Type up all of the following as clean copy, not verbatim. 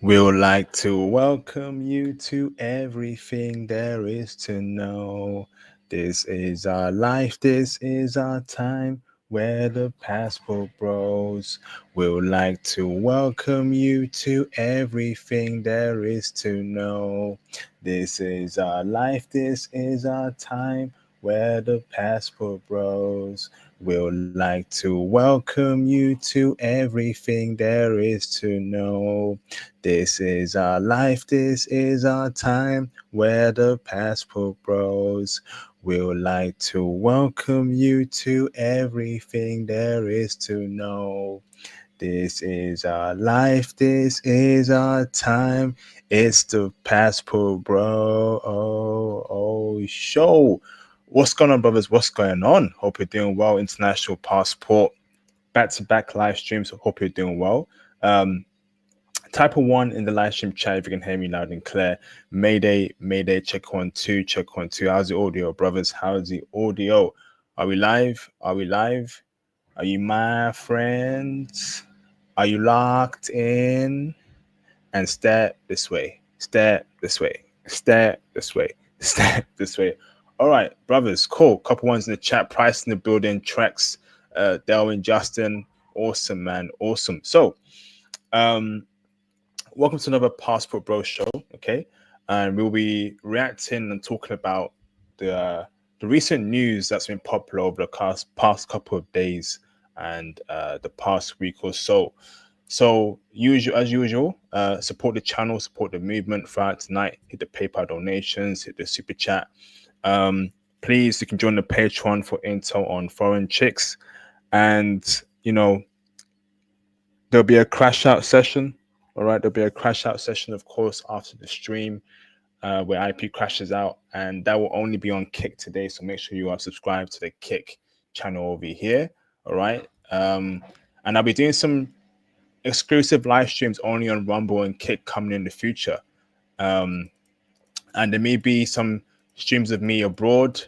We'd like to welcome you to everything there is to know. This is our life, this is our time, where the passport bros. We'd like to welcome you to everything there is to know. This is our life, this is our time, where the passport bros. We'd like to welcome you to everything there is to know. This is our life, this is our time, where the passport bros. We'd like to welcome you to everything there is to know. This is our life, this is our time. It's the passport bro show. What's going on, brothers? What's going on? Hope you're doing well. International passport, back-to-back live streams. Hope you're doing well. Type of one in the live stream chat if you can hear me loud and clear. Mayday, check 1 2, check 1 2. How's the audio, brothers? How's the audio? Are we live? Are we live? Are you my friends? Are you locked in? And stare this way. Stare this way. Stare this way. Stare this way. All right, brothers, cool. Couple ones in the chat. Price in the building. Trex, Delwyn, Justin. Awesome, man. Awesome. So, welcome to another Passport Bro show, okay? And we'll be reacting and talking about the recent news that's been popular over the past couple of days and the past week or so. So, as usual, support the channel, support the movement throughout tonight. Hit the PayPal donations, hit the super chat. Please, you can join the Patreon for intel on foreign chicks, and there'll be a crash out session. All right, there'll be a crash out session, of course, after the stream where IP crashes out, and that will only be on Kick today. So make sure you are subscribed to the Kick channel over here. All right, and I'll be doing some exclusive live streams only on Rumble and Kick coming in the future. And there may be some streams of me abroad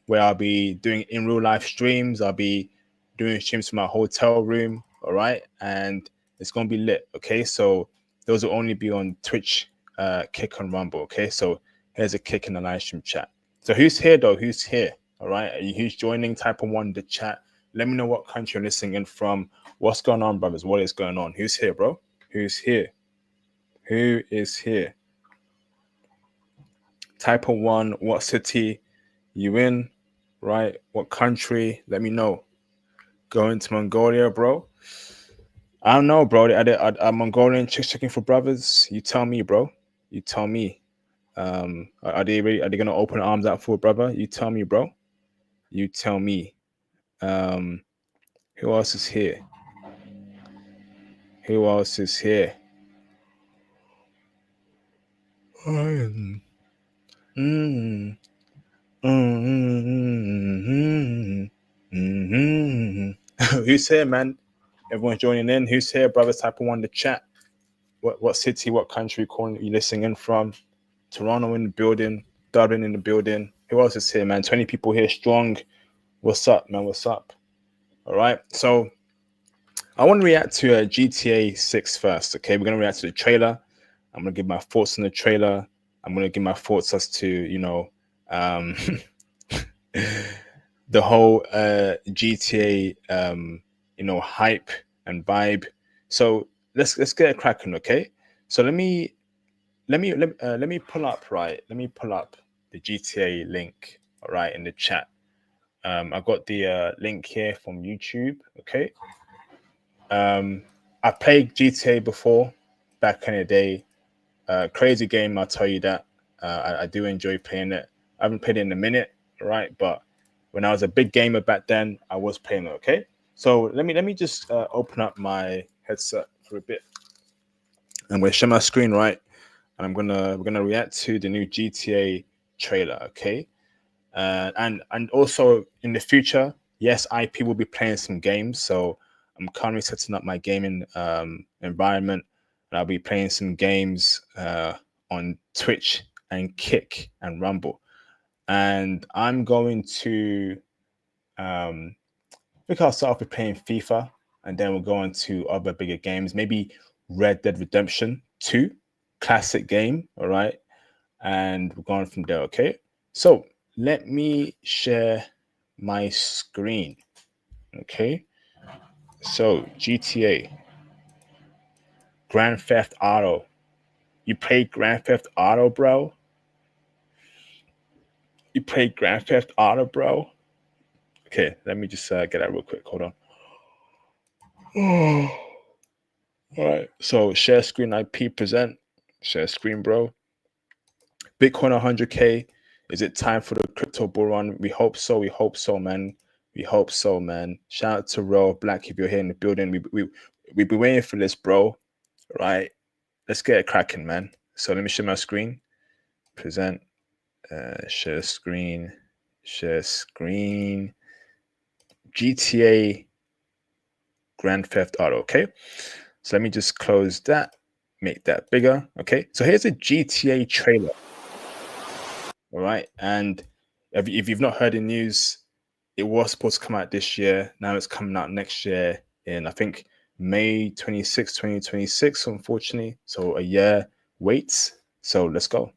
where I'll be doing in real life streams. I'll be doing streams from my hotel room. All right, and it's gonna be lit. Okay, so those will only be on Twitch, Kick and Rumble. Okay, so here's a Kick in the live stream chat. So who's here though? Who's here? All right, who's joining? Type of one in the chat. Let me know what country you're listening in from. What's going on, brothers? What is going on? Who's here, bro? Who's here? Who is here? Type of one. What city you in? Right? What country? Let me know. Going to Mongolia, bro. I don't know, bro. Are Mongolian chicks checking for brothers? You tell me, bro. You tell me. Are they ready? Are they gonna open arms out for a brother? You tell me, bro. You tell me. Who else is here? Who else is here? Who's here, man? Everyone's joining in. Who's here, brothers? Type of one in the chat. What city, what country you listening in from? Toronto in the building, Dublin in the building. Who else is here, man? 20 people here strong. What's up, man? What's up? All right. So I want to react to GTA 6 first. Okay, we're gonna react to the trailer. I'm gonna give my thoughts on the trailer. I'm gonna give my thoughts as to the whole GTA hype and vibe. So let's get it cracking, okay? So let me pull up, right? Let me pull up the GTA link, all right, in the chat. I got the link here from YouTube, okay? I played GTA before, back in the day. Crazy game, I'll tell you that. I do enjoy playing it. I haven't played it in a minute, right? But when I was a big gamer back then, I was playing it, okay? So let me just open up my headset for a bit. I'm gonna share my screen, right? And we're gonna react to the new GTA trailer, okay? And also in the future, yes, IP will be playing some games. So I'm currently setting up my gaming environment, and I'll be playing some games on Twitch and Kick and Rumble. And I'm going to I think I'll start off with playing FIFA, and then we'll go on to other bigger games, maybe Red Dead Redemption 2. classic game, all right? And we're going from there, okay? So let me share my screen, okay? So GTA, Grand Theft Auto. You played Grand Theft Auto, bro? You played Grand Theft Auto, bro? Okay, let me just get that real quick. Hold on. All right, so share screen IP present. Share screen, bro. Bitcoin 100K. Is it time for the crypto bull run? We hope so. We hope so, man. We hope so, man. Shout out to Ro Black if you're here in the building. We've been waiting for this, bro. Right? Let's get it cracking, man. So let me share my screen. Present. Share screen. Share screen. GTA Grand Theft Auto. Okay. So let me just close that. Make that bigger. Okay. So here's a GTA trailer. All right. And if you've not heard the news, it was supposed to come out this year. Now it's coming out next year in, I think, May 26, 2026, unfortunately. So a year waits. So let's go.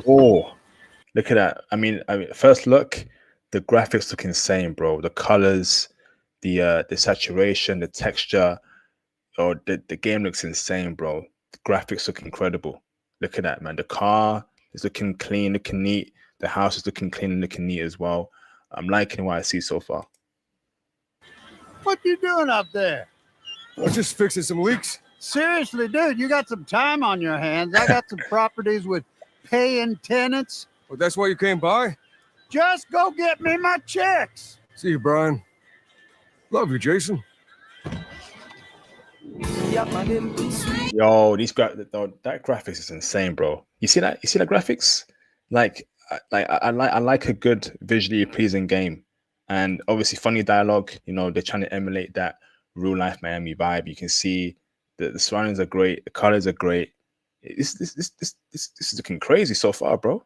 Oh, look at that. I mean, first look, the graphics look insane, bro. The colors, the saturation, the texture, or the game looks insane, bro. The graphics look incredible. Look at that, man. The car is looking clean, looking neat. The house is looking clean and looking neat as well. I'm liking what I see so far. What you doing up there? I'm just fixing some leaks. Seriously, dude, you got some time on your hands. I got some properties with paying tenants. Well, that's why you came by? Just go get me my checks. See you, Brian. Love you, Jason. Yo, that graphics is insane, bro. You see that? You see the graphics? I like a good visually pleasing game, and obviously funny dialogue. You know, they're trying to emulate that real life Miami vibe. You can see the surroundings are great, the colors are great. This is looking crazy so far, bro.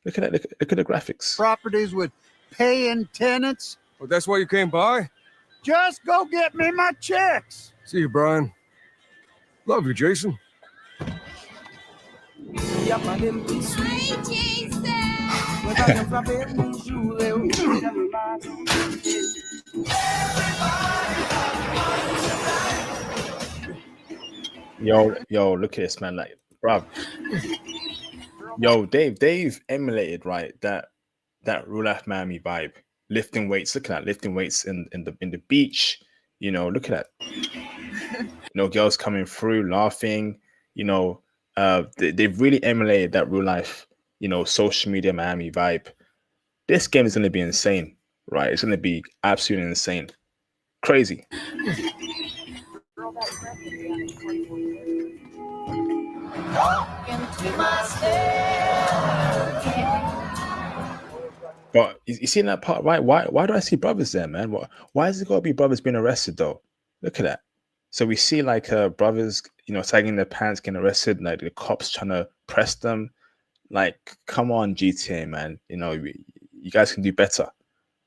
Look at that. Look at the graphics. Properties with paying tenants. Well, that's why you came by? Just go get me my checks. See you, Brian. Love you, Jason. Yo, look at this, man. Like, bruv. Yo, Dave emulated, right, that real life Miami vibe. Lifting weights. Look at that, lifting weights in the beach. You know, look at that. You know, girls coming through, laughing. You know, they've really emulated that real life, you know, social media Miami vibe. This game is going to be insane, right? It's going to be absolutely insane. Crazy. But you see in that part, right? Why do I see brothers there, man? Why has it got to be brothers being arrested though? Look at that. So we see like brothers, you know, sagging their pants, getting arrested, like the cops trying to press them. Like, come on, GTA, man. You know, you guys can do better.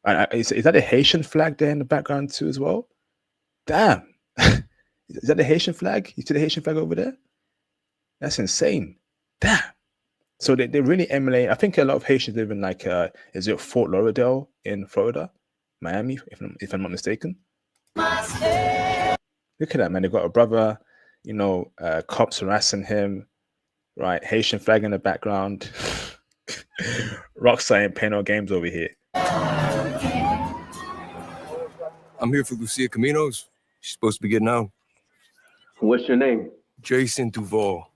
And is that a Haitian flag there in the background too as well? Damn. Is that the Haitian flag? You see the Haitian flag over there? That's insane. Damn. So they really emulate. I think a lot of Haitians live in like, is it Fort Lauderdale in Florida? Miami, if I'm not mistaken. Look at that, man. They've got a brother, you know, cops harassing him, right? Haitian flag in the background. Rockstar ain't playing no games over here. I'm here for Lucia Caminos. She's supposed to be getting out. What's your name? Jason Duval.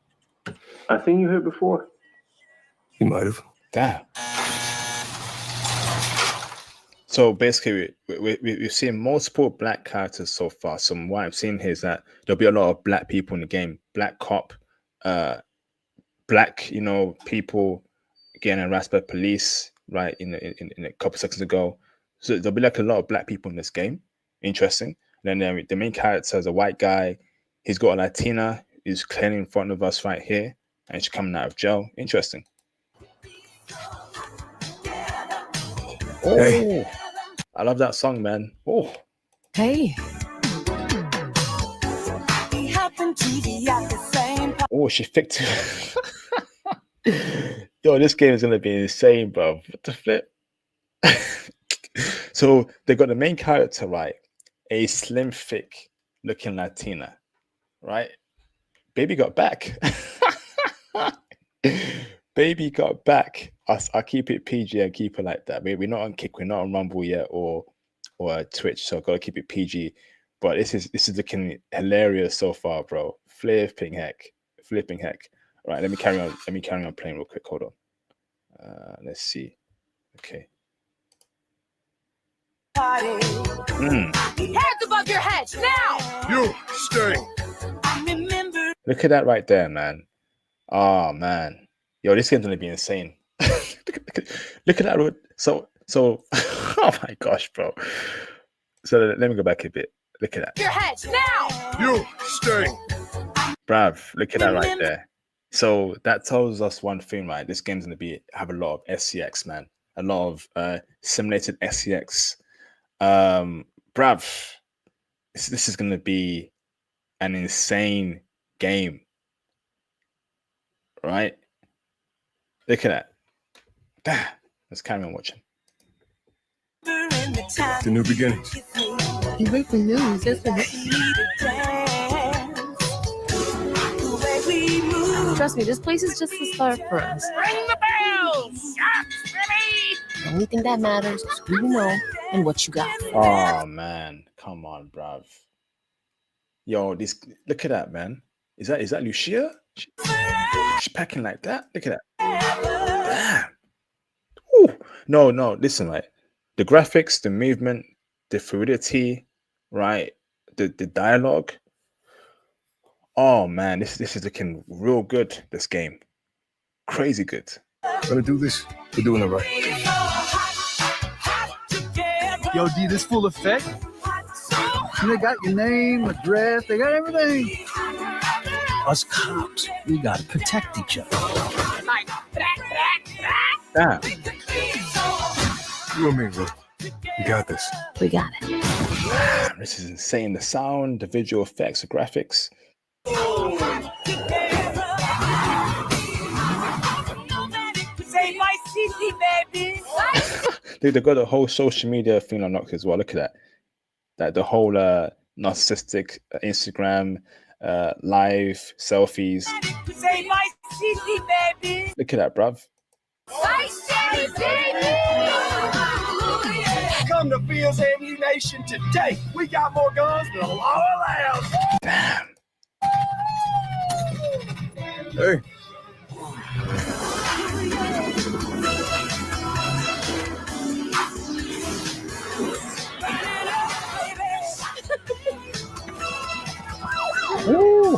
I seen you here before. You might have. Damn. So basically, we've seen multiple black characters so far. So what I'm seeing here is that there'll be a lot of black people in the game. Black cop, black, you know, people getting harassed by police, right, in a couple seconds ago. So there'll be like a lot of black people in this game. Interesting. And then the main character is a white guy. He's got a Latina who's clearly in front of us right here, and she's coming out of jail. Interesting. Oh, Hey. I love that song, man. Oh, Hey. We happen to be at the same oh, she picked. Yo, this game is gonna be insane, bro. What the flip? So they got the main character, right? A slim, thick looking Latina, right? Baby got back. Baby got back. I'll keep it PG and keep it like that. We're not on Kick, we're not on Rumble yet or Twitch, so I've got to keep it PG. But this is looking hilarious so far, bro. Flipping heck. All right, let me carry on playing real quick. Hold on. Let's see. Okay. party. Hands above your heads now. You stay. Remember. Look at that right there, man. Oh man. Yo, this game's gonna be insane. Look at that. So oh my gosh, bro. So let me go back a bit. Look at that. Your heads now. You stay. Brav, look at that right there. So that tells us one thing, right? This game's gonna have a lot of SCX, man. A lot of simulated SCX. Brav, this is gonna be an insane game, right? Look at that. Damn. Let's carry on watching. The new beginnings. You breaking news, isn't it? Trust me, this place is just the start for us. Ring the bells. The only thing that matters is who you know and what you got. Oh man, come on, bruv. Yo, look at that, man. Is that Lucia? She's packing like that. Look at that. Damn. Ooh. No, listen, right. The graphics, the movement, the fluidity, right? The dialogue. Oh man, this is looking real good, this game. Crazy good. Gonna do this. We're doing it right. Yo, D, this full effect. They got your name, address, they got everything. Us cops, we gotta protect each other. Damn. You and me, bro. You got this. We got it. Damn, this is insane. The sound, the visual effects, the graphics. Dude, they got the whole social media thing unlocked as well. Look at that. That the whole narcissistic Instagram live selfies. Look at that, bruv. Come to Fields Ammunition today. We got more guns than a law allows. Damn. Hey. Ooh.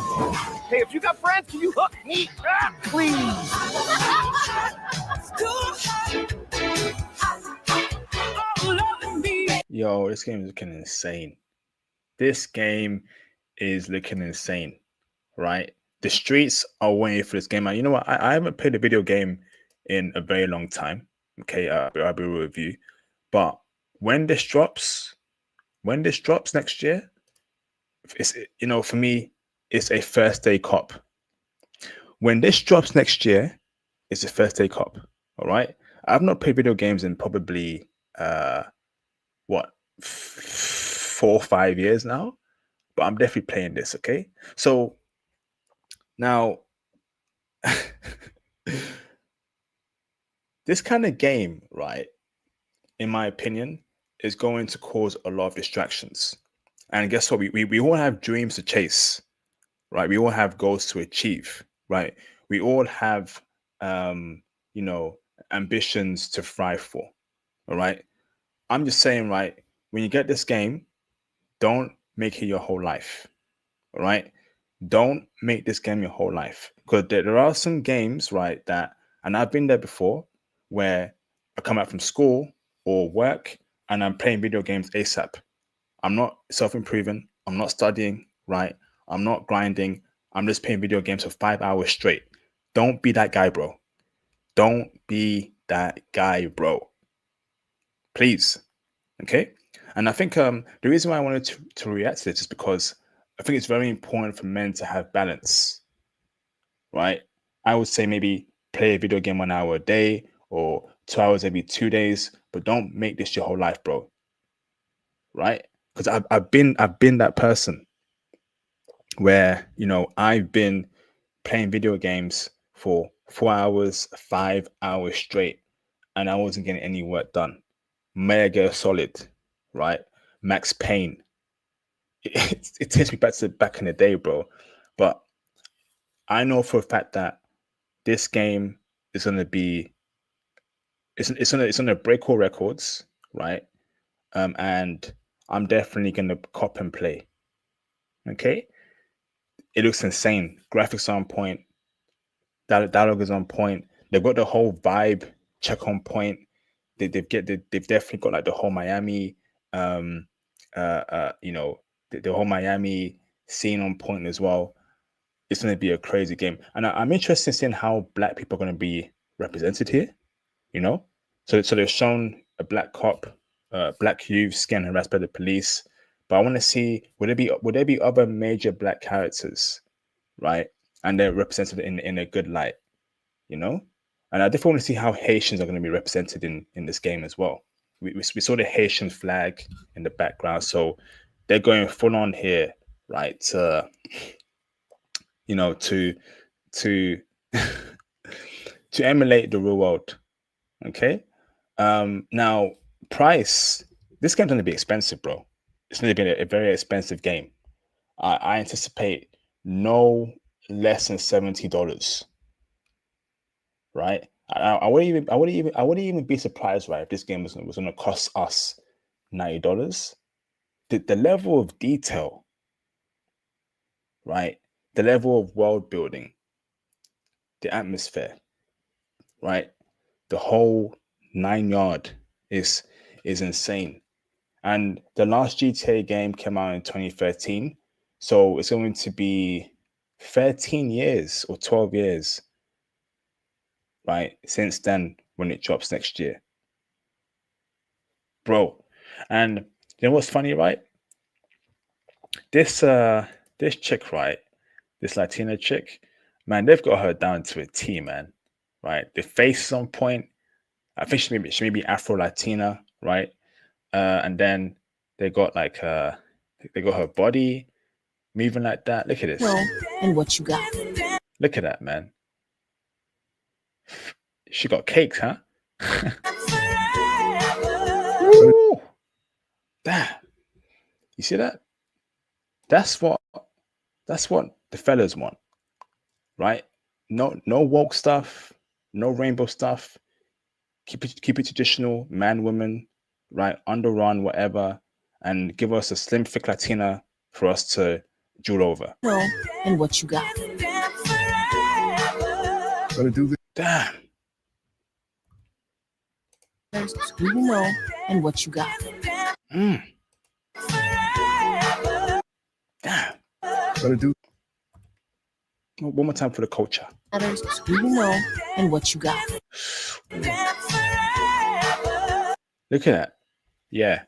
Hey, if you got friends, can you hook me up, please? Yo, this game is looking insane. This game is looking insane, right? The streets are waiting for this game. And you know what? I haven't played a video game in a very long time. Okay, I'll be real with you. But when this drops next year, it's, for me, it's a first day cop. When this drops next year, it's a first day cop. All right. I've not played video games in probably 4 or 5 years now, but I'm definitely playing this. Okay. So now this kind of game, right, in my opinion, is going to cause a lot of distractions. And guess what? We all have dreams to chase, right? We all have goals to achieve, right? We all have, ambitions to thrive for, all right? I'm just saying, right, when you get this game, don't make it your whole life, all right? Don't make this game your whole life. Because there are some games, right, and I've been there before, where I come out from school or work and I'm playing video games ASAP. I'm not self-improving. I'm not studying, right? I'm not grinding. I'm just playing video games for 5 hours straight. Don't be that guy, bro. Don't be that guy, bro. Please. Okay. And I think the reason why I wanted to react to this is because I think it's very important for men to have balance, right? I would say maybe play a video game 1 hour a day or 2 hours every 2 days, but don't make this your whole life, bro. Right? Because I've been that person where, you know, I've been playing video games for 4 hours, 5 hours straight, and I wasn't getting any work done. Metal Gear Solid, right? Max Payne. It takes me back in the day, bro. But I know for a fact that this game is gonna be it's gonna break all records, right? And I'm definitely gonna cop and play. Okay, it looks insane. Graphics are on point. Dialogue is on point. They've got the whole vibe check on point. They've definitely got like the whole Miami, you know, the whole Miami scene on point as well. It's going to be a crazy game, and I'm interested in seeing how black people are going to be represented here. You know, so they've shown a black cop, black youths getting harassed by the police, but I want to see would there be other major black characters, right? And they're represented in a good light, you know. And I definitely want to see how Haitians are going to be represented in this game as well. We saw the Haitian flag in the background, so they're going full on here, right? You know, to to emulate the real world. Okay. Now price. This game's going to be expensive, bro. It's going to be a very expensive game. I anticipate no less than $70. Right? I wouldn't even be surprised, right, if this game was going to cost us $90. The level of detail, right? The level of world building, the atmosphere, right? The whole 9 yard is insane. And the last GTA game came out in 2013, so it's going to be 13 years or 12 years, right, since then when it drops next year, bro. And you know what's funny, right? This chick, right, this Latina chick, man, they've got her down to a T, man. Right, the face is on point. I think she may be Afro Latina, right? And then they got like they got her body moving like that. Look at this. Well, and what you got? Look at that, man. She got cakes, huh? Ooh, damn. You see that? That's what the fellas want, right? No woke stuff, no rainbow stuff. Keep it traditional, man, woman, right? Underrun, whatever, and give us a slim, thick Latina for us to drool over. Well, and what you got? Better do this. Damn. Who you know and what you got? Damn. Better do. One more time for the culture. Matters who you know and what you got. Look at that. Yeah.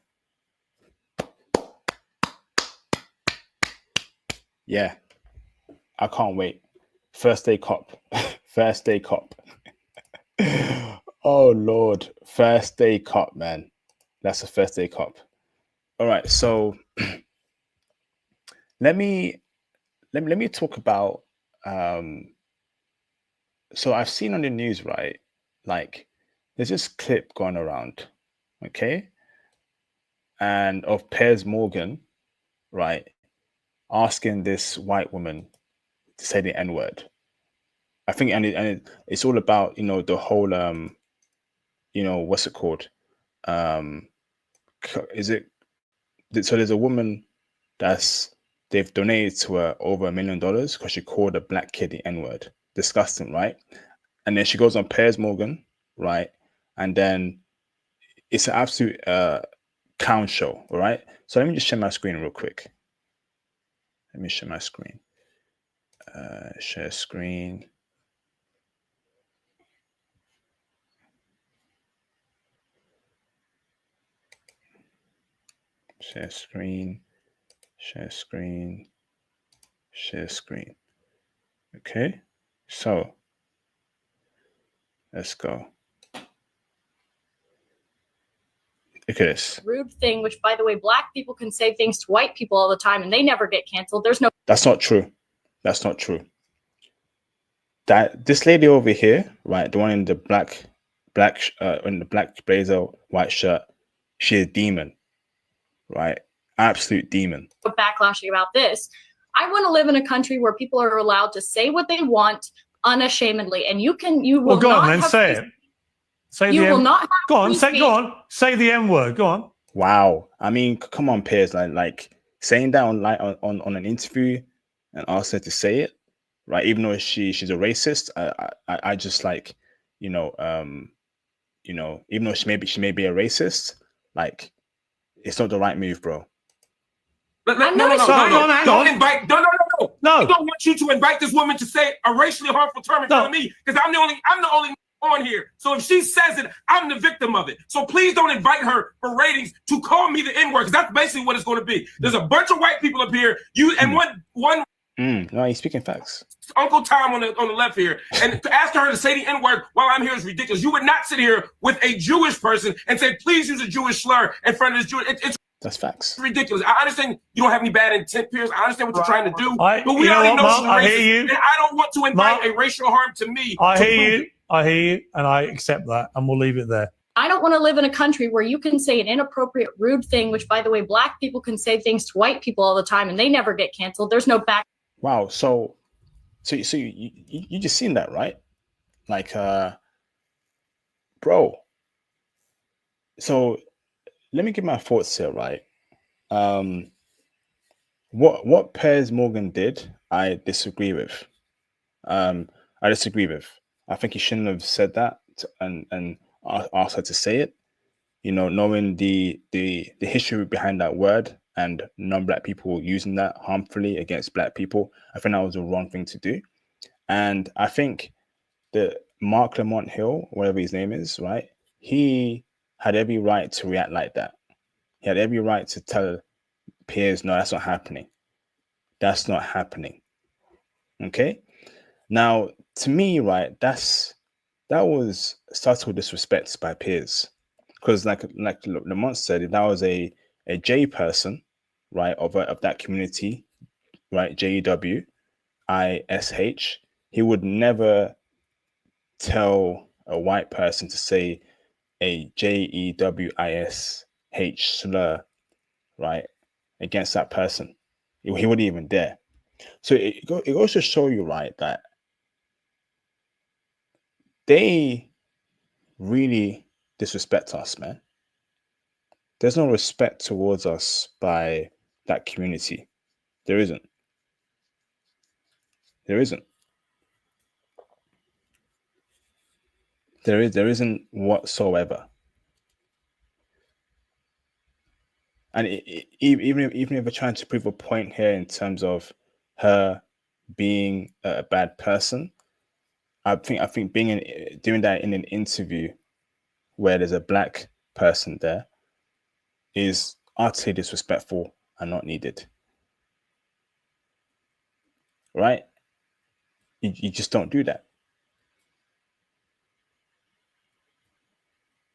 Yeah. I can't wait. First day cop. First day cop. Oh Lord. First day cop, man. That's a first day cop. All right. So let me talk about so I've seen on the news, right? Like there's this clip going around, okay? And of Piers Morgan, right, asking this white woman to say the N-word. I think it's all about, you know, the whole you know, what's it called? Is it so there's a woman they've donated to her over $1 million because she called a black kid the N-word. Disgusting, right? And then she goes on Piers Morgan, right? And then it's an absolute clown show, all right? So let me just share my screen real quick. Let me share my screen. Share screen. Share screen. Share screen. Share screen. Okay. So let's go. Look at this. Rude thing, which, by the way, black people can say things to white people all the time and they never get canceled. There's no. That's not true. That's not true. That this lady over here, right, the one in the black in the black blazer, white shirt, she's a demon, right? Absolute demon. Backlashing about this. I want to live in a country where people are allowed to say what they want unashamedly, and you will Well, go not on then, have say free- it. Say You the will M. not have Go on, free say. speech. Go on, say the M word. Go on. Wow. I mean, come on, Piers. Like saying that on an interview and ask her to say it, right? Even though she's a racist, I just like, even though she may be a racist, like it's not the right move, bro. No. Don't invite. No. No. I don't want you to invite this woman to say a racially harmful term in front of me because I'm the only on here. So if she says it, I'm the victim of it. So please don't invite her for ratings to call me the N-word, because that's basically what it's going to be. There's a bunch of white people up here. You and one. No, he's speaking facts. Uncle Tom on the left here, and to ask her to say the N-word while I'm here is ridiculous. You would not sit here with a Jewish person and say, please use a Jewish slur in front of this Jewish. That's facts. Ridiculous. I understand you don't have any bad intent, Piers. I understand what you're trying to do, but we you know already what, know Mark? she's I hear racist, you. and I don't want to invite Mark, a racial harm to me. I to hear prove you. it. I hear you, and I accept that, and we'll leave it there. I don't want to live in a country where you can say an inappropriate, rude thing, which, by the way, black people can say things to white people all the time and they never get canceled. There's no back. Wow. So you just seen that, right? Like, bro. So let me give my thoughts here, right? What Piers Morgan did, I disagree with. I think he shouldn't have said that and asked her to say it. Knowing the history behind that word and non-black people using that harmfully against black people, I think that was the wrong thing to do. And I think that Mark Lamont Hill, whatever his name is, right? He had every right to react like that. He had every right to tell Piers, no, that's not happening. That's not happening. Okay? Now, to me, right, that was subtle disrespect by Piers. Because like Lamont said, if that was a J person, right, of that community, right, JEWISH, he would never tell a white person to say a JEWISH slur, right, against that person. He wouldn't even dare. So it goes to show you, right, that they really disrespect us, man. There's no respect towards us by that community. There isn't. There isn't. There isn't whatsoever. And even if we're trying to prove a point here in terms of her being a bad person, I think doing that in an interview where there's a black person there is utterly disrespectful and not needed. Right? You just don't do that.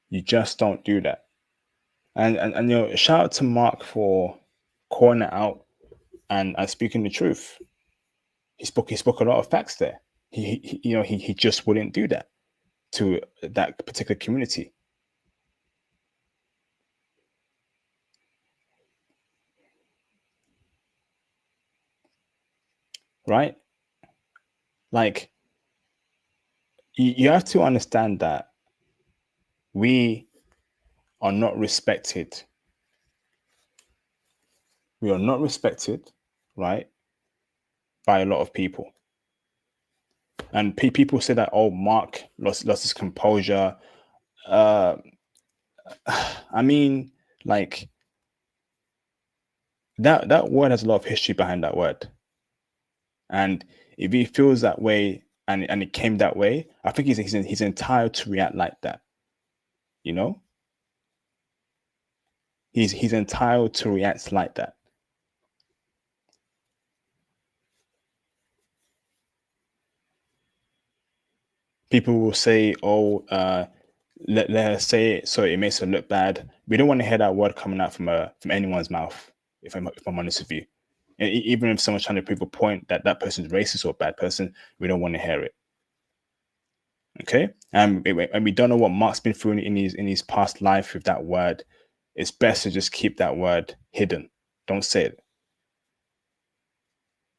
You just don't do that. And shout out to Mark for calling it out and speaking the truth. He spoke a lot of facts there. He just wouldn't do that to that particular community. Right? Like, you have to understand that we are not respected. We are not respected, right, by a lot of people. And people say that, oh, Mark lost his composure. I mean, like, that word has a lot of history behind that word. And if he feels that way and it came that way, I think he's entitled to react like that. He's entitled to react like that. People will say, "Oh, let her say it so it makes her look bad." We don't want to hear that word coming out from anyone's mouth. If I'm honest with you, and even if someone's trying to prove a point that that person's racist or a bad person, we don't want to hear it. Okay, and we don't know what Mark's been through in his past life with that word. It's best to just keep that word hidden. Don't say it.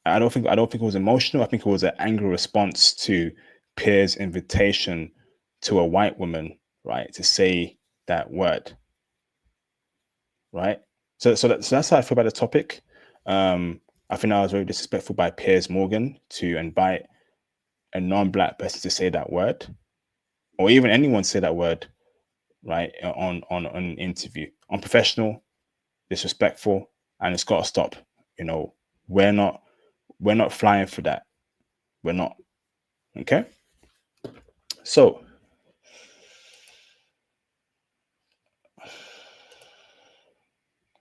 I don't think it was emotional. I think it was an angry response to Piers' invitation to a white woman, right, to say that word, right? So that's how I feel about the topic. I think I was very disrespectful by Piers Morgan to invite a non-black person to say that word, or even anyone say that word, right, on an interview. Unprofessional, disrespectful, and it's got to stop. We're not flying for that. We're not. Okay. So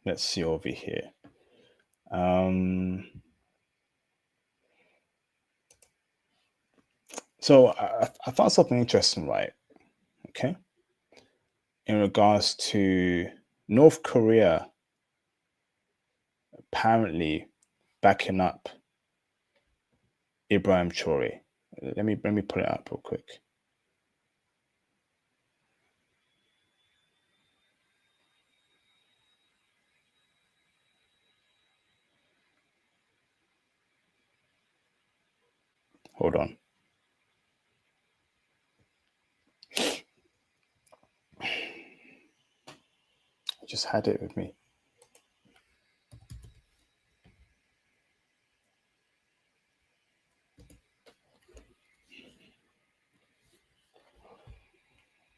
let's see over here. So I found something interesting, right? Okay. In regards to North Korea apparently backing up Ibrahim Traore. Let me put it up real quick. Hold on. I just had it with me.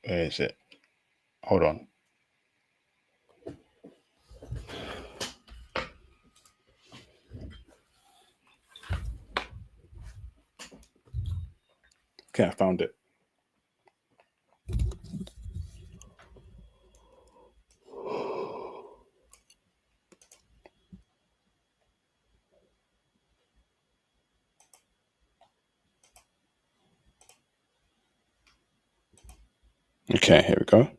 Where is it? Hold on. Okay, I found it. Okay, here we go.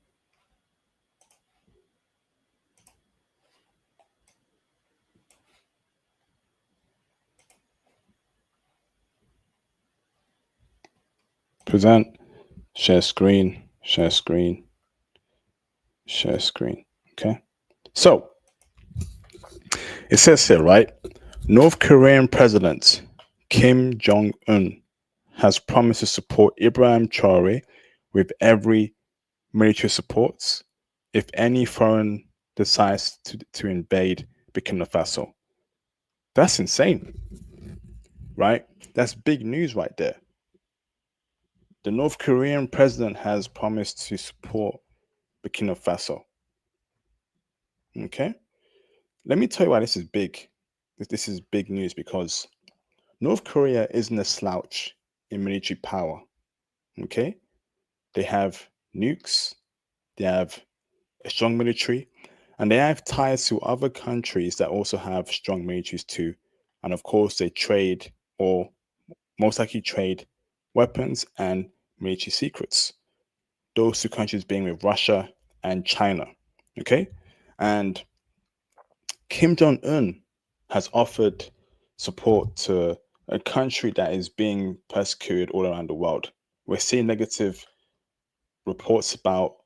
Present, share screen, share screen, share screen. Okay. So it says here, right? North Korean President Kim Jong-un has promised to support Ibrahim Traore with every military support if any foreign decides to invade Burkina Faso. That's insane, right? That's big news right there. The North Korean president has promised to support Burkina Faso. Okay? Let me tell you why this is big. This is big news because North Korea isn't a slouch in military power. Okay? They have nukes, they have a strong military, and they have ties to other countries that also have strong militaries too. And of course, they trade, or most likely trade, weapons and military secrets. Those two countries being with Russia and China. Okay? And Kim Jong-un has offered support to a country that is being persecuted all around the world. We're seeing negative reports about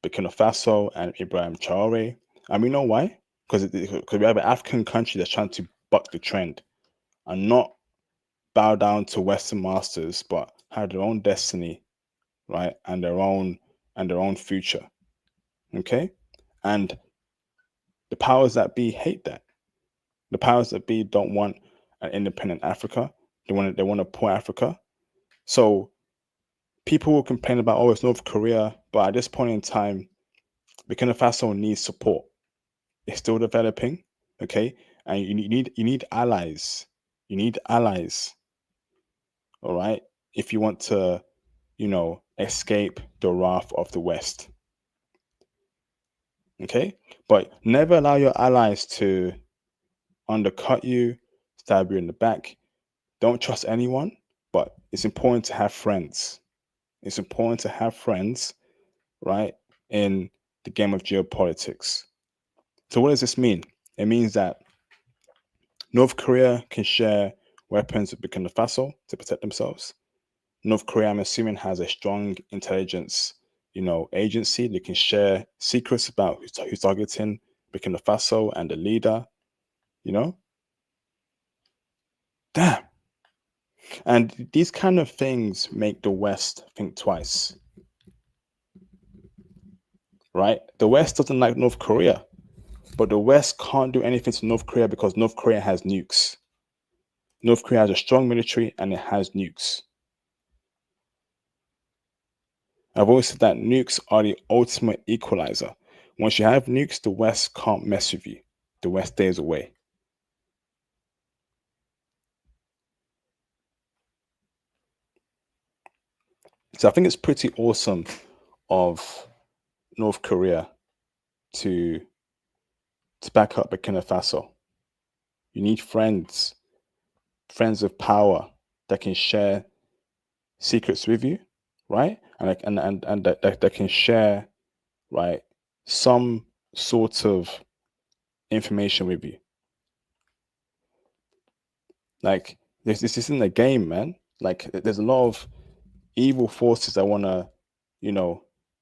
Burkina Faso and Ibrahim Traore. And we know why. Because we have an African country that's trying to buck the trend and not bow down to Western masters, but have their own destiny, right? And their own future. Okay? And the powers that be hate that. The powers that be don't want an independent Africa. They want a poor Africa. So people will complain about, oh, it's North Korea, but at this point in time, Burkina Faso needs support. It's still developing, okay? And you need allies. You need allies. All right? If you want to, escape the wrath of the West. Okay? But never allow your allies to undercut you, stab you in the back. Don't trust anyone, but it's important to have friends. It's important to have friends, right, in the game of geopolitics. So what does this mean? It means that North Korea can share weapons with Burkina Faso to protect themselves. North Korea, I'm assuming, has a strong intelligence, agency. They can share secrets about who's targeting Burkina Faso and the leader. Damn. And these kind of things make the West think twice. Right? The West doesn't like North Korea, but the West can't do anything to North Korea because North Korea has nukes. North Korea has a strong military and it has nukes. I've always said that nukes are the ultimate equalizer. Once you have nukes, the West can't mess with you. The West stays away. So I think it's pretty awesome of North Korea to back up Burkina Faso. You need friends of power that can share secrets with you, right? And that can share, right, some sort of information with you. Like this isn't a game, man. Like there's a lot of evil forces that want to,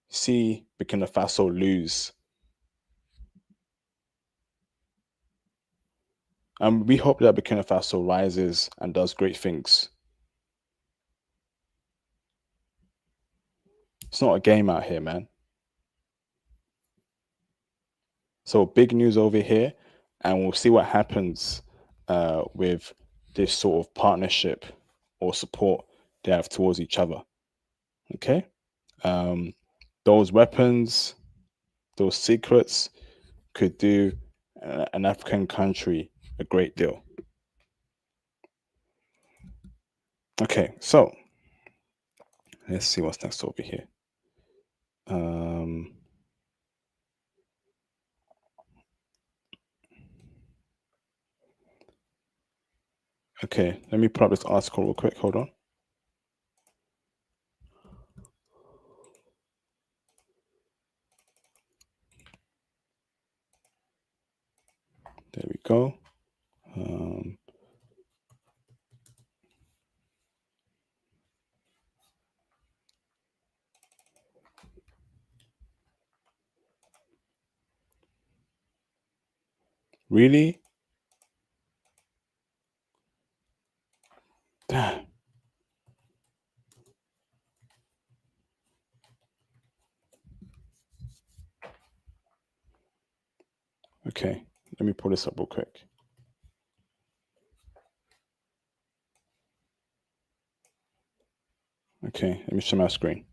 see Burkina Faso lose. And we hope that Burkina Faso rises and does great things. It's not a game out here, man. So big news over here, and we'll see what happens with this sort of partnership or support they have towards each other. Okay? Those weapons, those secrets could do an African country a great deal. Okay, so let's see what's next over here. Okay, let me pull up this article real quick. Hold on. There we go. Really? Damn. Okay, let me pull this up real quick. Okay, let me share my screen.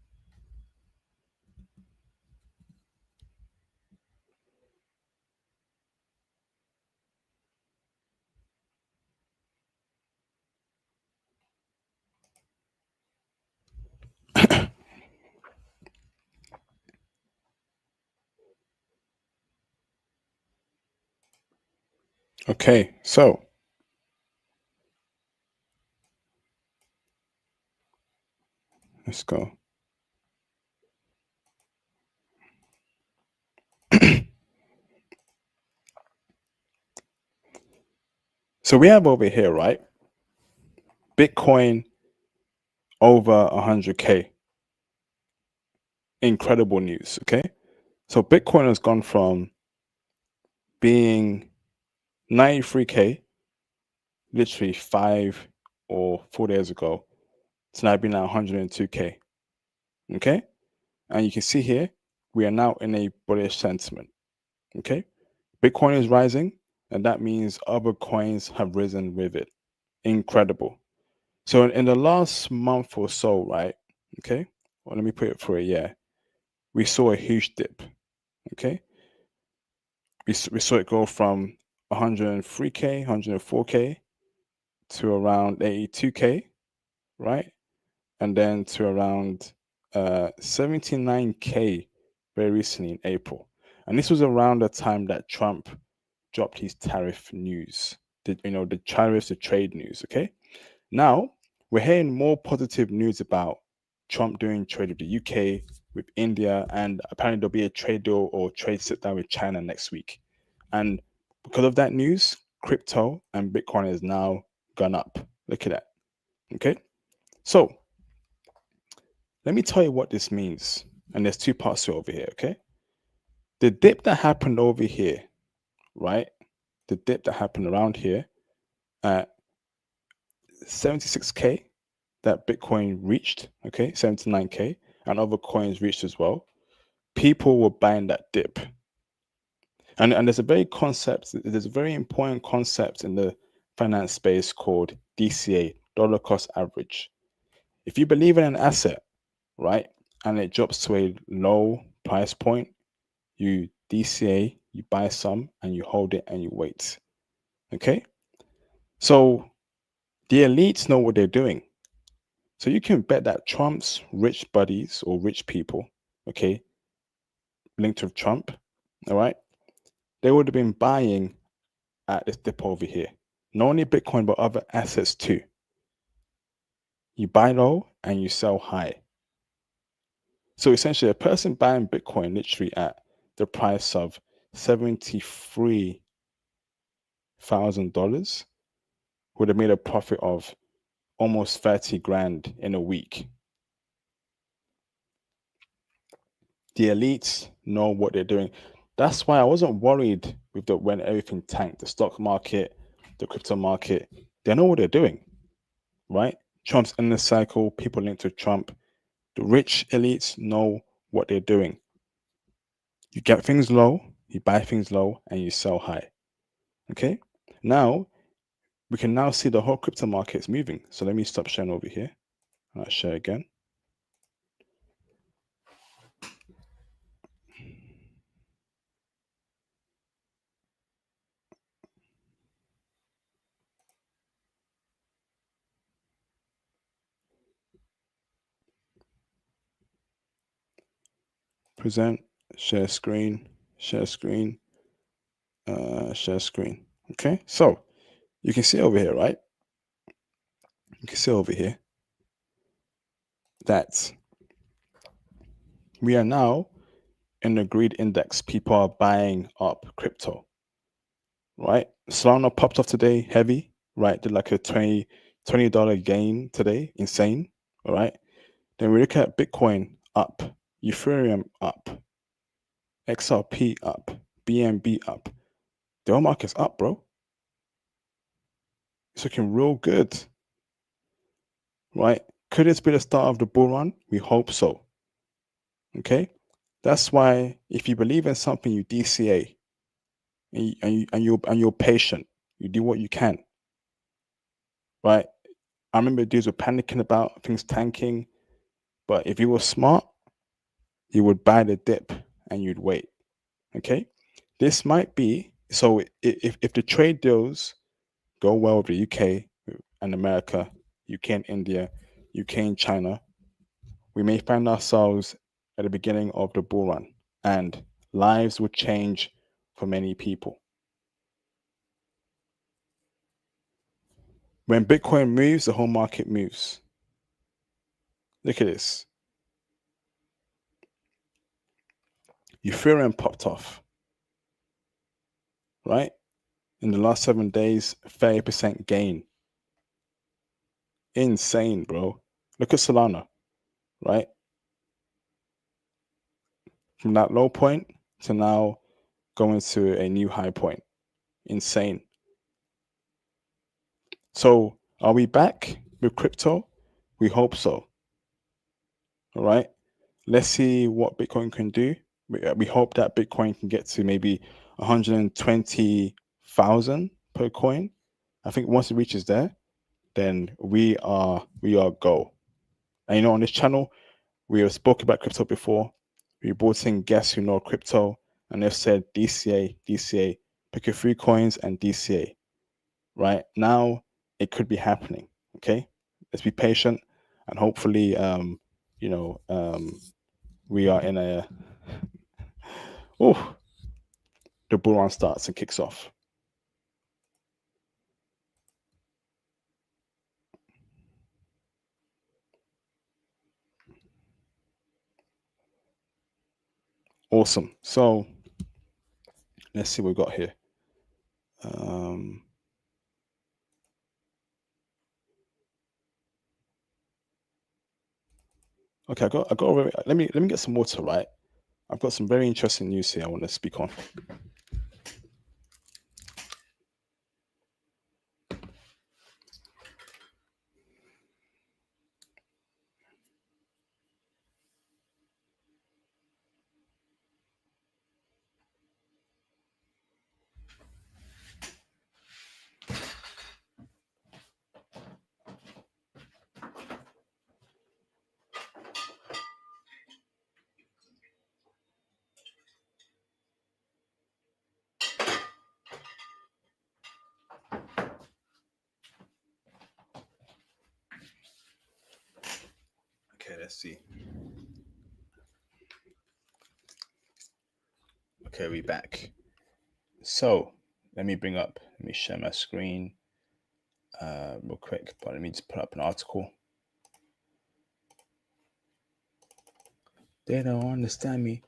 Okay, so let's go. So we have over here, right? Bitcoin over 100K. Incredible news, okay? So Bitcoin has gone from being 93K literally 5 or 4 days ago to now being at 102K. Okay? And you can see here, we are now in a bullish sentiment. Okay? Bitcoin is rising, and that means other coins have risen with it. Incredible. So in the last month or so, right? Okay? Well, let me put it for a year. We saw a huge dip. Okay? We saw it go from 103K, 104K to around 82K, right? And then to around 79K very recently in April. And this was around the time that Trump dropped his tariff news, the tariffs, the trade news. Okay, now we're hearing more positive news about Trump doing trade with the UK, with India, and apparently there'll be a trade deal or trade sit down with China next week. And because of that news, crypto and Bitcoin has now gone up. Look at that. Okay, so let me tell you what this means. And there's two parts to it over here. Okay, the dip that happened over here, right? The dip that happened around here at 76K that Bitcoin reached, okay, 79K, and other coins reached as well. People were buying that dip. And there's a very important concept in the finance space called DCA, dollar cost average. If you believe in an asset, right, and it drops to a low price point, you DCA, you buy some and you hold it and you wait. Okay? So the elites know what they're doing. So you can bet that Trump's rich buddies or rich people, okay, linked with Trump, all right, they would have been buying at this dip over here. Not only Bitcoin, but other assets too. You buy low and you sell high. So essentially, a person buying Bitcoin literally at the price of $73,000 would have made a profit of almost 30 grand in a week. The elites know what they're doing. That's why I wasn't worried with when everything tanked, the stock market, the crypto market. They know what they're doing, right? Trump's in the cycle, people linked to Trump. The rich elites know what they're doing. You get things low, you buy things low, and you sell high. Okay? Now, we can now see the whole crypto market is moving. So let me stop sharing over here. I'll share again. Present, share screen, share screen, share screen. Okay, so you can see over here, right? You can see over here that we are now in the greed index. People are buying up crypto, right? Solana popped off today, heavy, right? Did like a $20 gain today, insane, all right? Then we look at Bitcoin up, Ethereum up, XRP up, BNB up. The whole market's up, bro. It's looking real good, right? Could this be the start of the bull run? We hope so. Okay, that's why if you believe in something, you DCA, and you're patient. You do what you can, right? I remember dudes were panicking about things tanking, but if you were smart, you would buy the dip and you'd wait. Okay, this might be so. If the trade deals go well with the UK and America, UK and India, UK and China, we may find ourselves at the beginning of the bull run, and lives will change for many people. When Bitcoin moves, the whole market moves. Look at this. Ethereum popped off, right? In the last 7 days, 30% gain. Insane, bro. Look at Solana, right? From that low point to now going to a new high point. Insane. So are we back with crypto? We hope so. All right. Let's see what Bitcoin can do. We hope that Bitcoin can get to maybe 120,000 per coin. I think once it reaches there, then we are go. And on this channel, we have spoken about crypto before. We brought in guests who know crypto, and they've said DCA, pick your 3 coins and DCA. Right now, it could be happening. Okay, let's be patient, and hopefully, we are in a the bull run starts and kicks off. Awesome. So let's see what we've got here. Okay, let me get some water, right? I've got some very interesting news here I want to speak on. Okay, let's see. Okay, we're back. So let me share my screen real quick, but let me just put up an article. They don't understand me.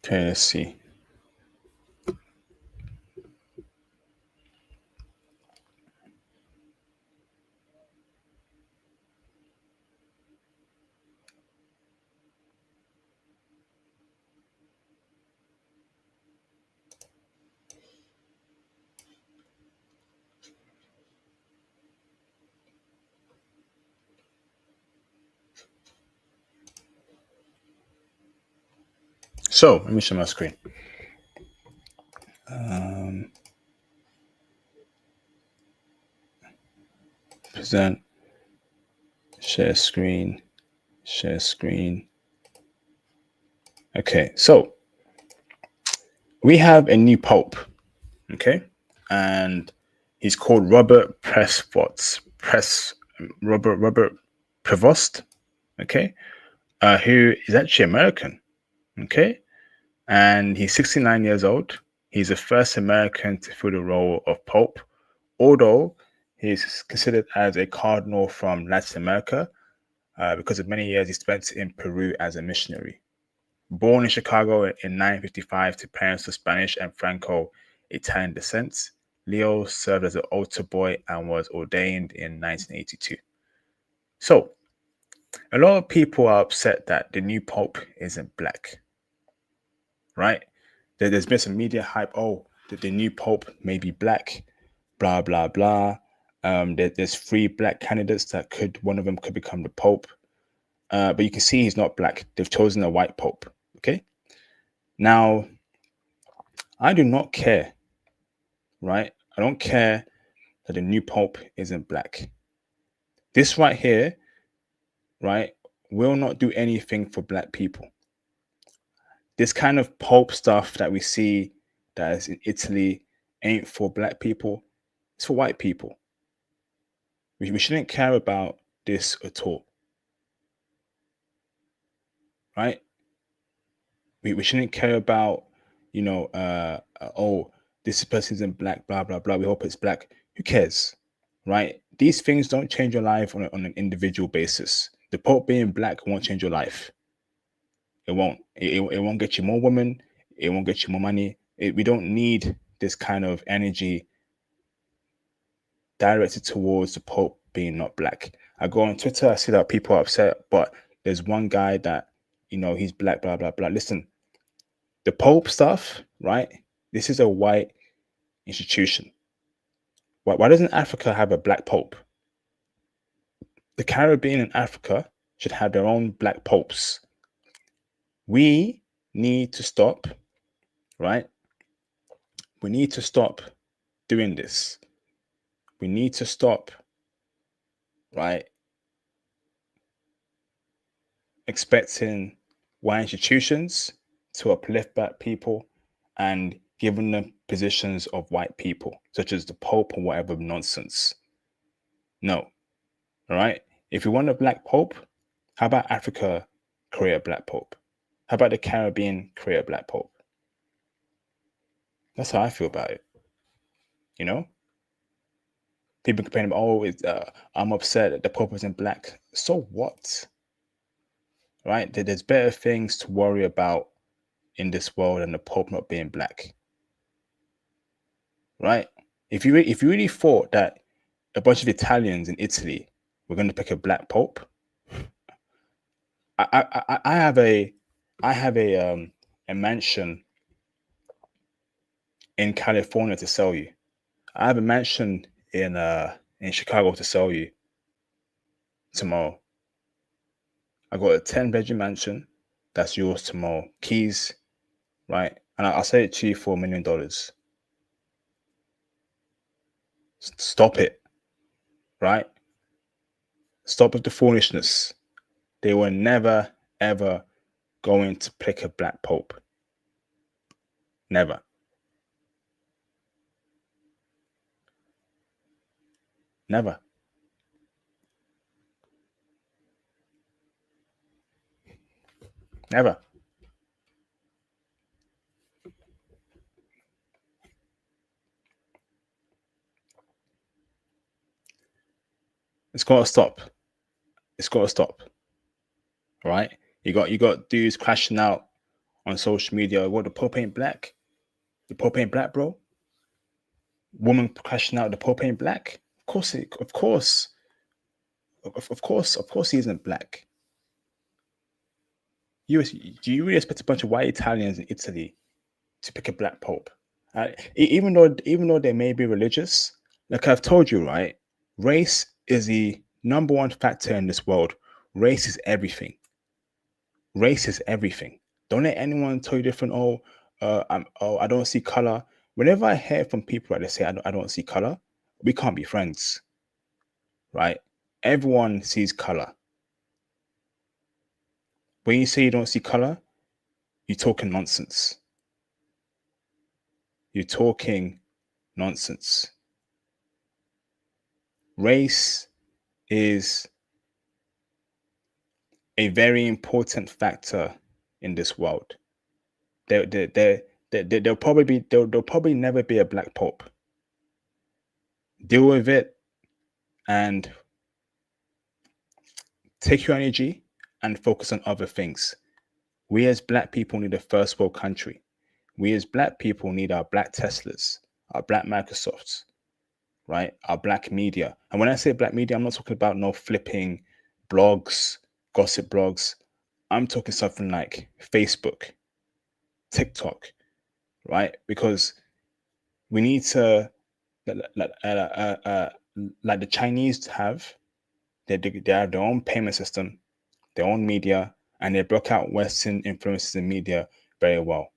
Okay, let's see. So let me share my screen. Present, share screen. Okay, so we have a new pope, okay, and he's called Robert Prevost, okay, who is actually American, okay, and he's 69 years old. He's the first American to fill the role of pope, although he's considered as a cardinal from Latin America because of many years he spent in Peru as a missionary. Born in Chicago in 955 to parents of Spanish and Franco-Italian descent, Leo served as an altar boy and was ordained in 1982. So, a lot of people are upset that the new pope isn't black, right? There's been some media hype, that the new pope may be black, blah, blah, blah. There's 3 black candidates one of them could become the pope. But you can see he's not black. They've chosen a white pope, okay? Now, I do not care, right? I don't care that the new pope isn't black. This right here, right, will not do anything for black people. This kind of pope stuff that we see that is in Italy ain't for black people. It's for white people. We shouldn't care about this at all, right? We shouldn't care about, this person isn't black, blah, blah, blah. We hope it's black. Who cares, right? These things don't change your life on an individual basis. The Pope being black won't change your life. It won't. It won't get you more women. It won't get you more money. We don't need this kind of energy directed towards the Pope being not black. I go on Twitter, I see that people are upset, but there's one guy that, he's black, blah, blah, blah. Listen, the Pope stuff, right? This is a white institution. Why doesn't Africa have a black Pope? The Caribbean and Africa should have their own black popes. We need to stop, right? We need to stop doing this. We need to stop, right? Expecting white institutions to uplift black people and giving them positions of white people, such as the Pope or whatever nonsense. No. All right. If you want a black Pope, how about Africa create a black Pope? How about the Caribbean create a black Pope? That's how I feel about it. People complaining, I'm upset that the Pope isn't black. So what? Right? There's better things to worry about in this world than the Pope not being black. Right? If you really thought that a bunch of Italians in Italy were going to pick a black Pope, I have a mansion in California to sell you. I have a mansion in Chicago to sell you tomorrow. I got a 10-bedroom mansion that's yours tomorrow. Keys, right? And I'll sell it to you for $1 million. Stop it, right? Stop with the foolishness. They were never, ever going to pick a black Pope. Never. Never. Never. It's got to stop. It's got to stop. Right? You got dudes crashing out on social media. What, the Pope ain't black? The Pope ain't black, bro? Woman crashing out, the Pope ain't black? Of course he isn't black. Do you really expect a bunch of white Italians in Italy to pick a black Pope? Even though they may be religious, like I've told you, right? Race is the number one factor in this world. Race is everything. Race is everything. Don't let anyone tell you different. I don't see color. Whenever I hear from people that say I don't see color, we can't be friends, right? Everyone sees color. When you say you don't see color, you're talking nonsense. You're talking nonsense. Race is a very important factor in this world. There'll probably never be a black Pope. Deal with it and take your energy and focus on other things. We as black people need a first world country. We as black people need our black Teslas, our black Microsofts, right? Our black media. And when I say black media, I'm not talking about no flipping blogs, gossip blogs. I'm talking something like Facebook, TikTok, right? Because we need to, like the Chinese have, they have their own payment system, their own media, and they broke out Western influences in media very well.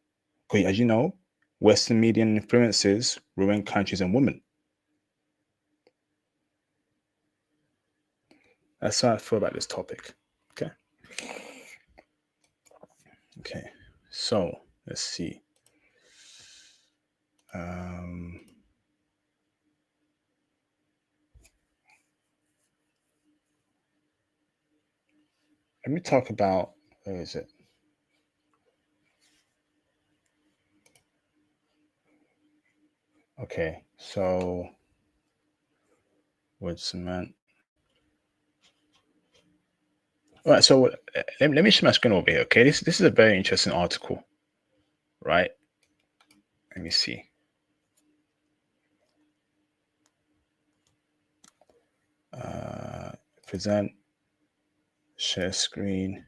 Because as you know, Western media influences ruin countries and women. That's how I feel about this topic. Okay. So let's see. Let me talk about, where is it? Okay, so what's meant? All right, so let me share my screen over here. Okay, this is a very interesting article, right? Let me see. Present, share screen.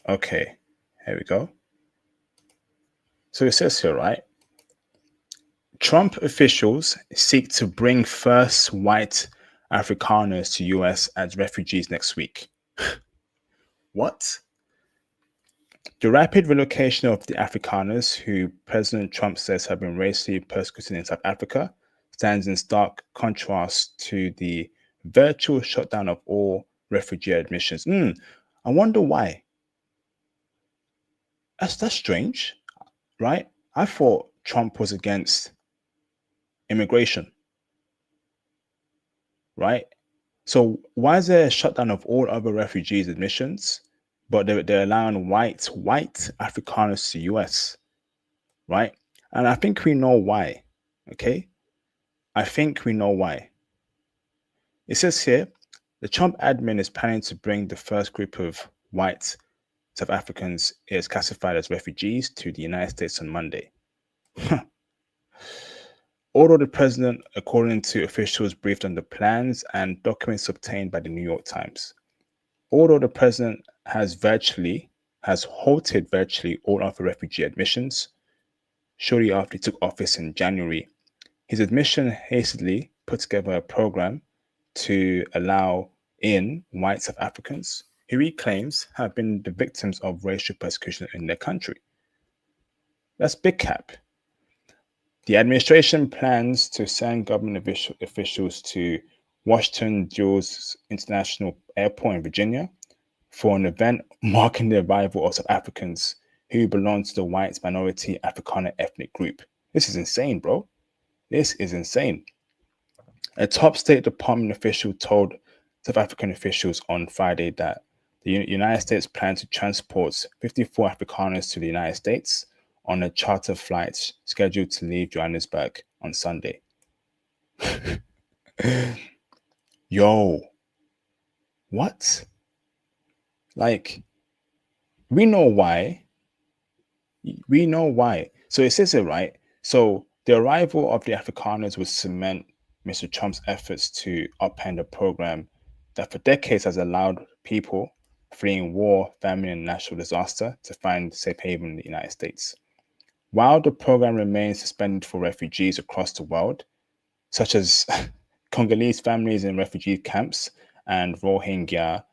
Okay, here we go. So it says here, right? Trump officials seek to bring first white Afrikaners to US as refugees next week. What? The rapid relocation of the Afrikaners, who President Trump says have been racially persecuted in South Africa, stands in stark contrast to the virtual shutdown of all refugee admissions. I wonder why. That's strange, right? I thought Trump was against immigration, right? So why is there a shutdown of all other refugees admissions, but they're allowing white Afrikaners to US, right? And I think we know why, okay? I think we know why. It says here, the Trump admin is planning to bring the first group of white South Africans is classified as refugees to the United States on Monday. Although the president, according to officials briefed on the plans and documents obtained by the New York Times, although the president has halted virtually all other refugee admissions shortly after he took office in January, his admission hastily put together a program to allow in white South Africans who he claims have been the victims of racial persecution in their country. That's big cap. The administration plans to send government officials to Washington Dulles International Airport in Virginia for an event marking the arrival of South Africans who belong to the white minority Afrikaner ethnic group. This is insane, bro. This is insane. A top State Department official told South African officials on Friday that the United States plans to transport 54 Afrikaners to the United States on a charter flight scheduled to leave Johannesburg on Sunday. Yo, what? Like, we know why. We know why. So it says it, right? So the arrival of the Afrikaners would cement Mr. Trump's efforts to upend a program that for decades has allowed people fleeing war, famine, and natural disaster to find safe haven in the United States. While the program remains suspended for refugees across the world, such as Congolese families in refugee camps and Rohingya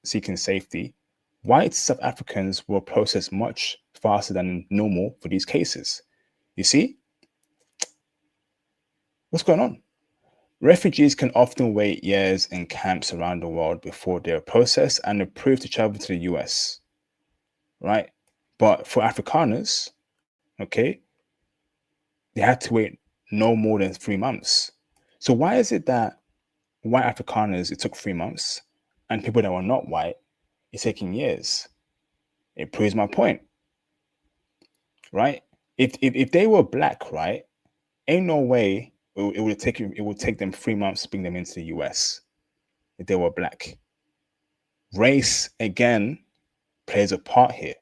seeking safety, white South Africans will process much faster than normal for these cases. You see? What's going on? Refugees can often wait years in camps around the world before they are processed and approved to travel to the US, right? But for Afrikaners, okay, they had to wait no more than 3 months. So why is it that white Afrikaners, it took 3 months, and people that were not white, it's taking years? It proves my point, right? If they were black, right, ain't no way it would take them 3 months to bring them into the US if they were black. Race, again, plays a part here.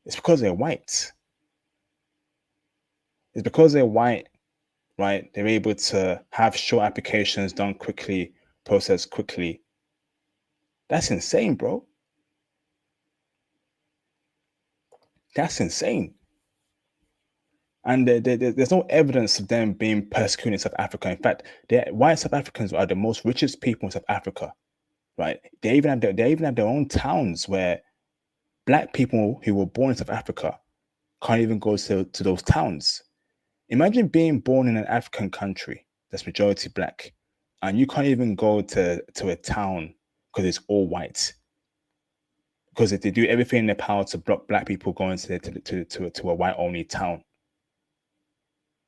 It's because they're white. It's because they're white, right? They're able to have short applications done quickly, processed quickly. That's insane, bro. That's insane. And there's no evidence of them being persecuted in South Africa. In fact, white South Africans are the most richest people in South Africa, right? They even have their own towns where black people who were born in South Africa can't even go to those towns. Imagine being born in an African country that's majority black, and you can't even go to a town because it's all white. Because they do everything in their power to block black people going to a white-only town.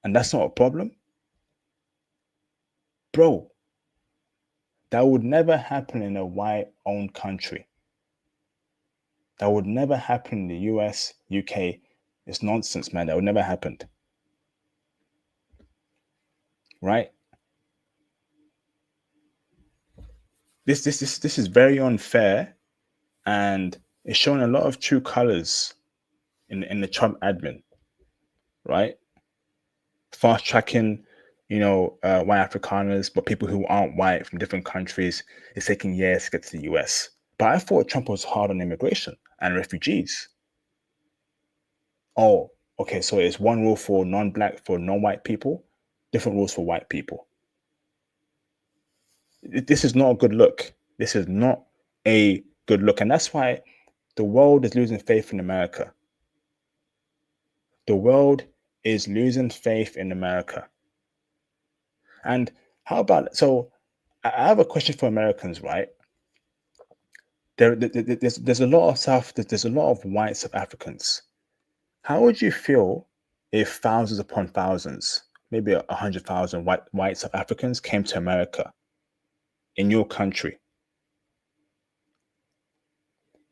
And that's not a problem? Bro, that would never happen in a white-owned country. That would never happen in the US, UK. It's nonsense, man. That would never happen. Right? This is very unfair, and it's showing a lot of true colors in the Trump admin, right? Fast tracking, white Afrikaners, but people who aren't white from different countries, it's taking years to get to the US. But I thought Trump was hard on immigration. and refugees. Oh, okay, so it's one rule for non-black, for non-white people, different rules for white people. This is not a good look. This is not a good look. And that's why the world is losing faith in America. The world is losing faith in America. And how about, so I have a question for Americans, right? There's a lot of there's a lot of white South Africans. How would you feel if thousands upon thousands, maybe 100,000 white South Africans came to America in your country?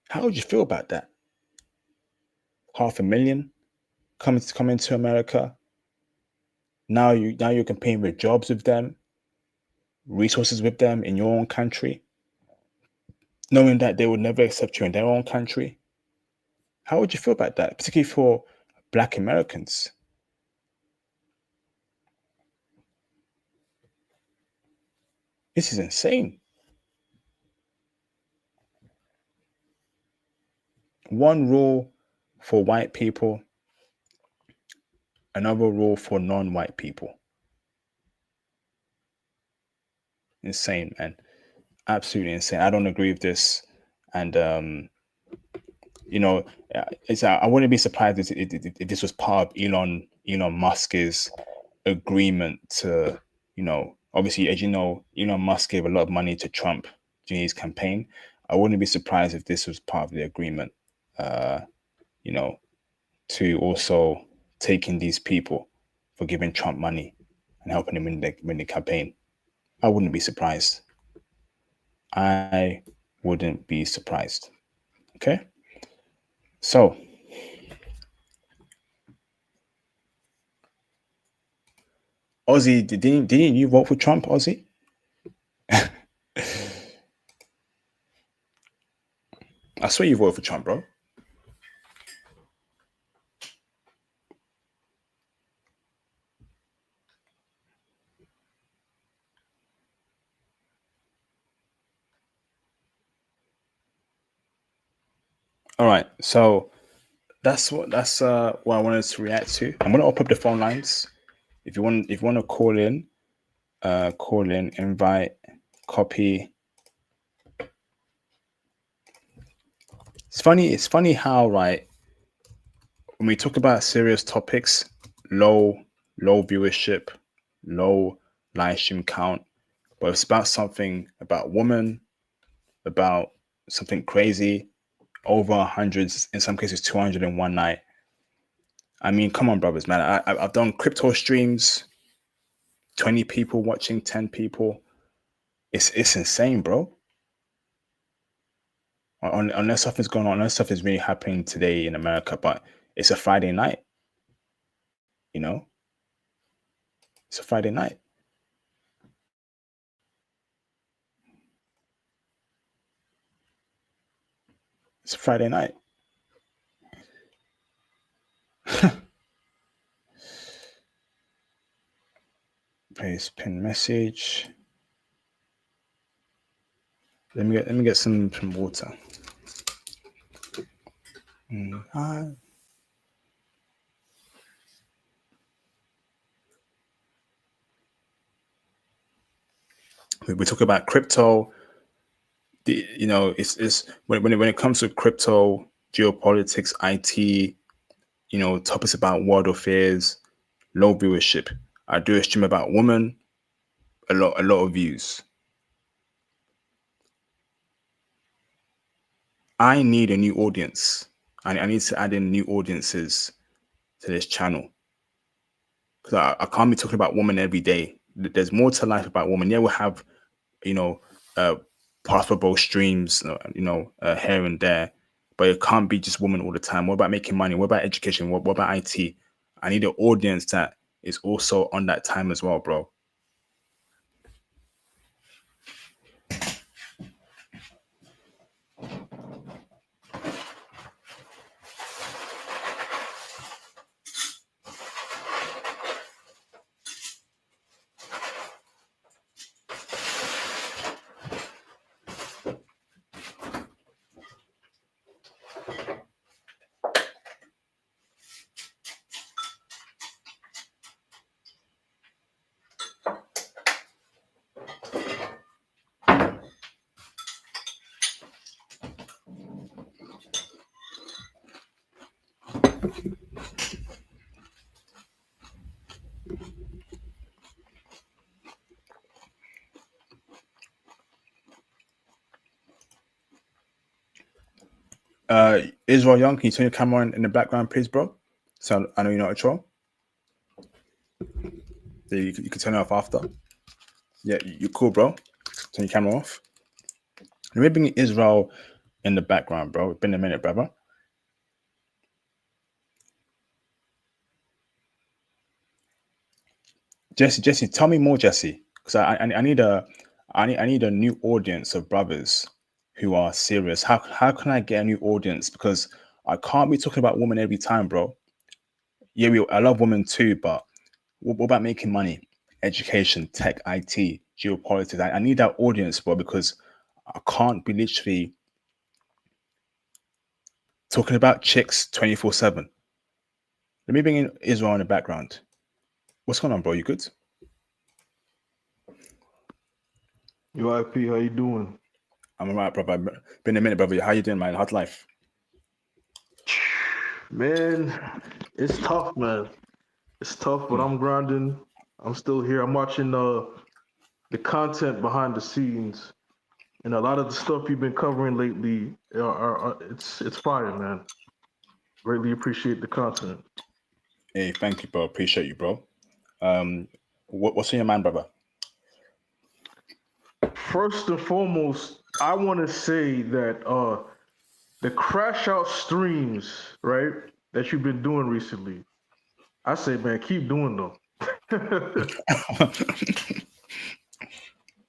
How would you feel about that? 500,000 coming to America. Now you're competing with jobs with them, resources with them in your own country, knowing that they would never accept you in their own country. How would you feel about that, particularly for Black Americans? This is insane. One rule for white people, another rule for non-white people. Insane, man. Absolutely insane. I don't agree with this. And, you know, I wouldn't be surprised if this was part of Elon Musk's agreement to, you know, obviously, as you know, Elon Musk gave a lot of money to Trump during his campaign. I wouldn't be surprised if this was part of the agreement, you know, to also take in these people for giving Trump money and helping him win the campaign. I wouldn't be surprised. I wouldn't be surprised. Okay? So, Ozzy, didn't you vote for Trump, Ozzy? I swear you voted for Trump, bro. All right, so that's what I wanted to react to. I'm gonna open up the phone lines. If you want to call in, invite, copy. It's funny how, right, when we talk about serious topics, low viewership, low live stream count, but it's about something about women, about something crazy, over 100, in some cases 200 in one night. I mean, come on, brothers, man. I've done crypto streams, 20 people watching, 10 people. It's insane, bro. Unless something's going on, unless stuff is really happening today in America, but it's a Friday night. You know? It's a Friday night. It's a Friday night. Paste pin message. Let me get some water. Hi. We talk about crypto. You know, it's when it comes to crypto, geopolitics, IT, you know, topics about world affairs, low viewership. I do a stream about women, a lot of views. I need a new audience. I need to add in new audiences to this channel. Because I can't be talking about women every day. There's more to life about women. Yeah, we'll have, you know, profitable streams, you know, here and there. But it can't be just women all the time. What about making money? What about education? What about IT? I need an audience that is also on that time as well, bro. Israel Young, can you turn your camera on in the background, please, bro? So I know you're not a troll. You can turn it off after. Yeah, you're cool, bro. Turn your camera off. Let me bring Israel in the background, bro. It's been a minute, brother. Jesse, tell me more, Jesse, because I need a new audience of brothers who are serious. How can I get a new audience? Because I can't be talking about women every time, bro. Yeah, I love women too, but what about making money, education, tech, IT, geopolitics? I need that audience, bro, because I can't be literally talking about chicks 24/7. Let me bring in Israel in the background. What's going on, bro? You good? Yo, IP, how you doing? I'm alright, brother. Been a minute, brother. How you doing, man? How's life? Man, it's tough, man. It's tough, but I'm grinding. I'm still here. I'm watching the content behind the scenes, and a lot of the stuff you've been covering lately it's fire, man. Greatly appreciate the content. Hey, thank you, bro. Appreciate you, bro. What's on your mind, brother? First and foremost, I want to say that the crash out streams, right, that you've been doing recently, I say, man, keep doing them.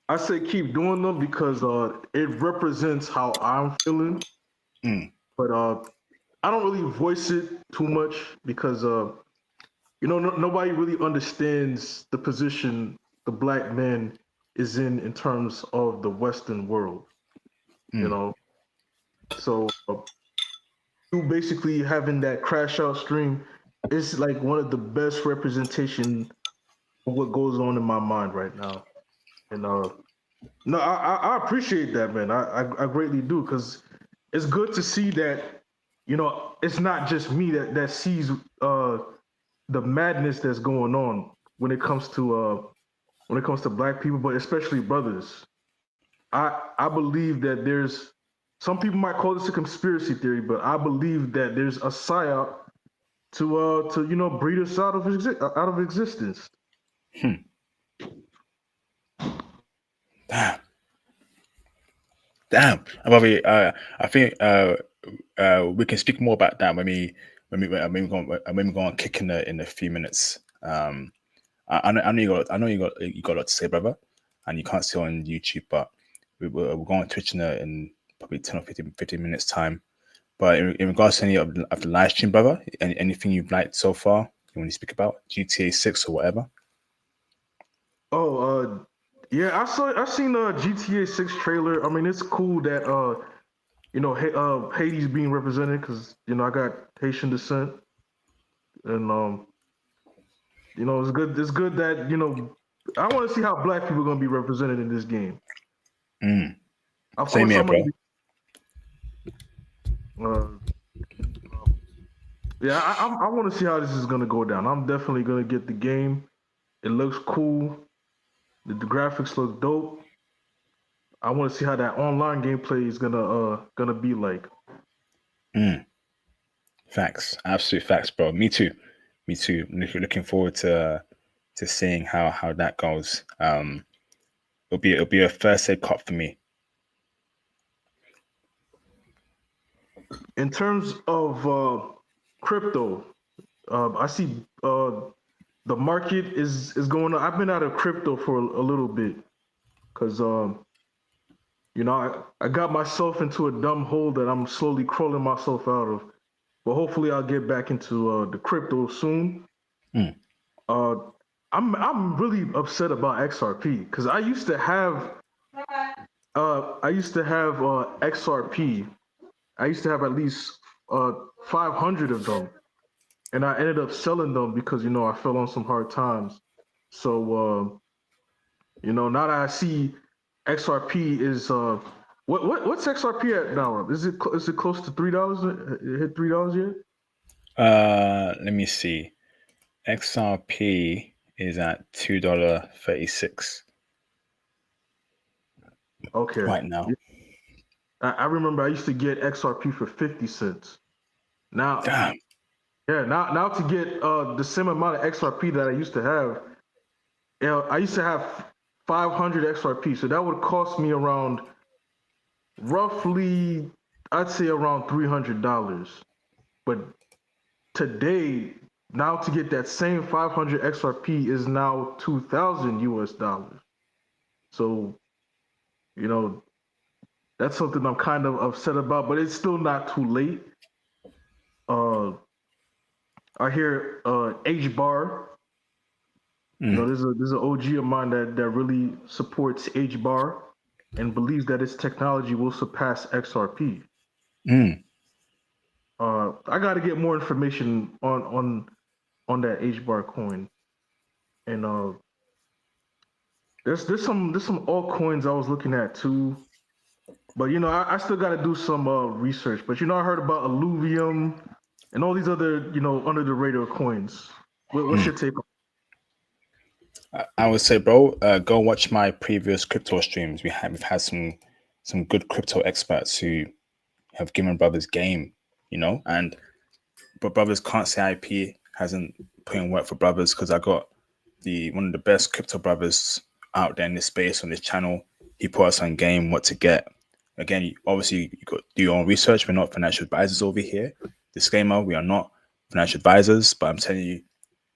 I say keep doing them because it represents how I'm feeling. But I don't really voice it too much because nobody really understands the position the black man is in terms of the Western world. You know, so you basically having that crash out stream is like one of the best representation of what goes on in my mind right now. And no, I appreciate that, man. I greatly do, because it's good to see that, it's not just me that sees the madness that's going on when it comes to black people, but especially brothers. I believe that there's some people might call this a conspiracy theory, but I believe that there's a psyop to breed us out of existence. Damn, Bobby. I think we can speak more about that when we go on kick in a few minutes. I know you got a lot to say, brother, and you can't see it on YouTube, but we're going on Twitch in probably 10 or 15 minutes time. But in regards to any of the live stream, brother, anything you've liked so far, you want to speak about GTA 6 or whatever? Oh, yeah, I seen the GTA 6 trailer. I mean, it's cool that Haiti's being represented, because I got Haitian descent, and it's good. It's good that I want to see how black people are gonna be represented in this game. Same here, bro. Yeah, I want to see how this is gonna go down. I'm definitely gonna get the game. It looks cool. The graphics look dope. I want to see how that online gameplay is gonna be like. Facts, absolute facts, bro. Me too. Looking forward to seeing how that goes. It'll be a first aid cut for me. In terms of crypto, I see the market is going up. I've been out of crypto for a little bit because I got myself into a dumb hole that I'm slowly crawling myself out of. But hopefully I'll get back into the crypto soon. I'm really upset about XRP because I used to have XRP. I used to have at least 500 of them, and I ended up selling them because I fell on some hard times. So now that I see XRP is what's XRP at now? Is it close to $3? It hit $3 yet? Let me see. XRP is at $2.36. Okay. Right now. I remember I used to get XRP for 50 cents. Now, Damn. yeah, now to get the same amount of XRP that I used to have, I used to have 500 XRP, so that would cost me around roughly, I'd say around $300. But today, now to get that same 500 XRP is now 2,000 US dollars. So, you know, that's something I'm kind of upset about, but it's still not too late. I hear H bar. You know, there's an OG of mine that really supports H bar and believes that its technology will surpass XRP. I got to get more information on that H bar coin, and there's some altcoins I was looking at too, but you know I still got to do some research. But you know I heard about Alluvium and all these other under the radar coins. What's your take on? I would say, bro, go watch my previous crypto streams. We've had some good crypto experts who have given brothers game, but brothers can't say IP hasn't put in work for brothers, because I got one of the best crypto brothers out there in this space on this channel. He put us on game what to get. Again, obviously you got to do your own research. We're not financial advisors over here. Disclaimer: we are not financial advisors, but I'm telling you,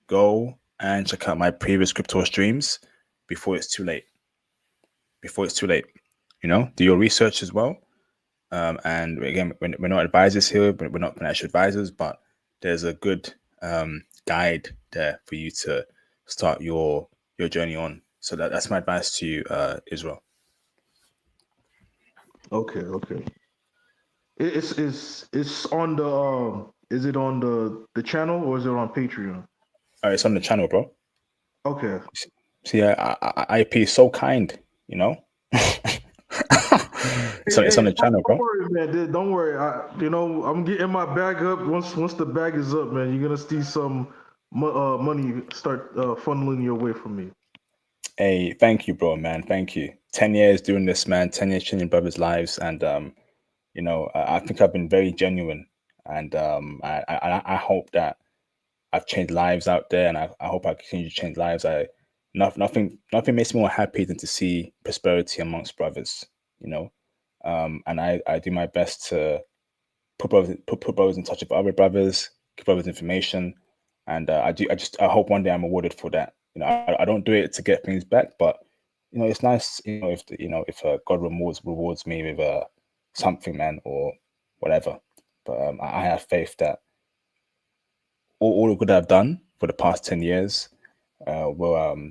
go and check out my previous crypto streams before it's too late. Do your research as well. And again, we're not advisors here, but we're not financial advisors, but there's a good guide there for you to start your journey on. So that's my advice to you, Israel. Okay. It's on the is it on the channel or is it on Patreon? It's on the channel, bro. Okay. See, IP is so kind, It's on the channel, bro. Don't worry, man. Don't worry. I'm getting my bag up. Once the bag is up, man, you're gonna see some money start funneling your way from me. Hey, thank you, bro, man. Thank you. 10 years doing this, man. 10 years changing brothers' lives, and I think I've been very genuine, and I hope that I've changed lives out there, and I hope I continue to change lives. Nothing makes me more happy than to see prosperity amongst brothers, and I do my best to put brothers in touch with other brothers, give brothers information, and I hope one day I'm awarded for that. I don't do it to get things back, but it's nice, if God rewards me with something, man, or whatever. But I have faith that all the good I've done for the past 10 years will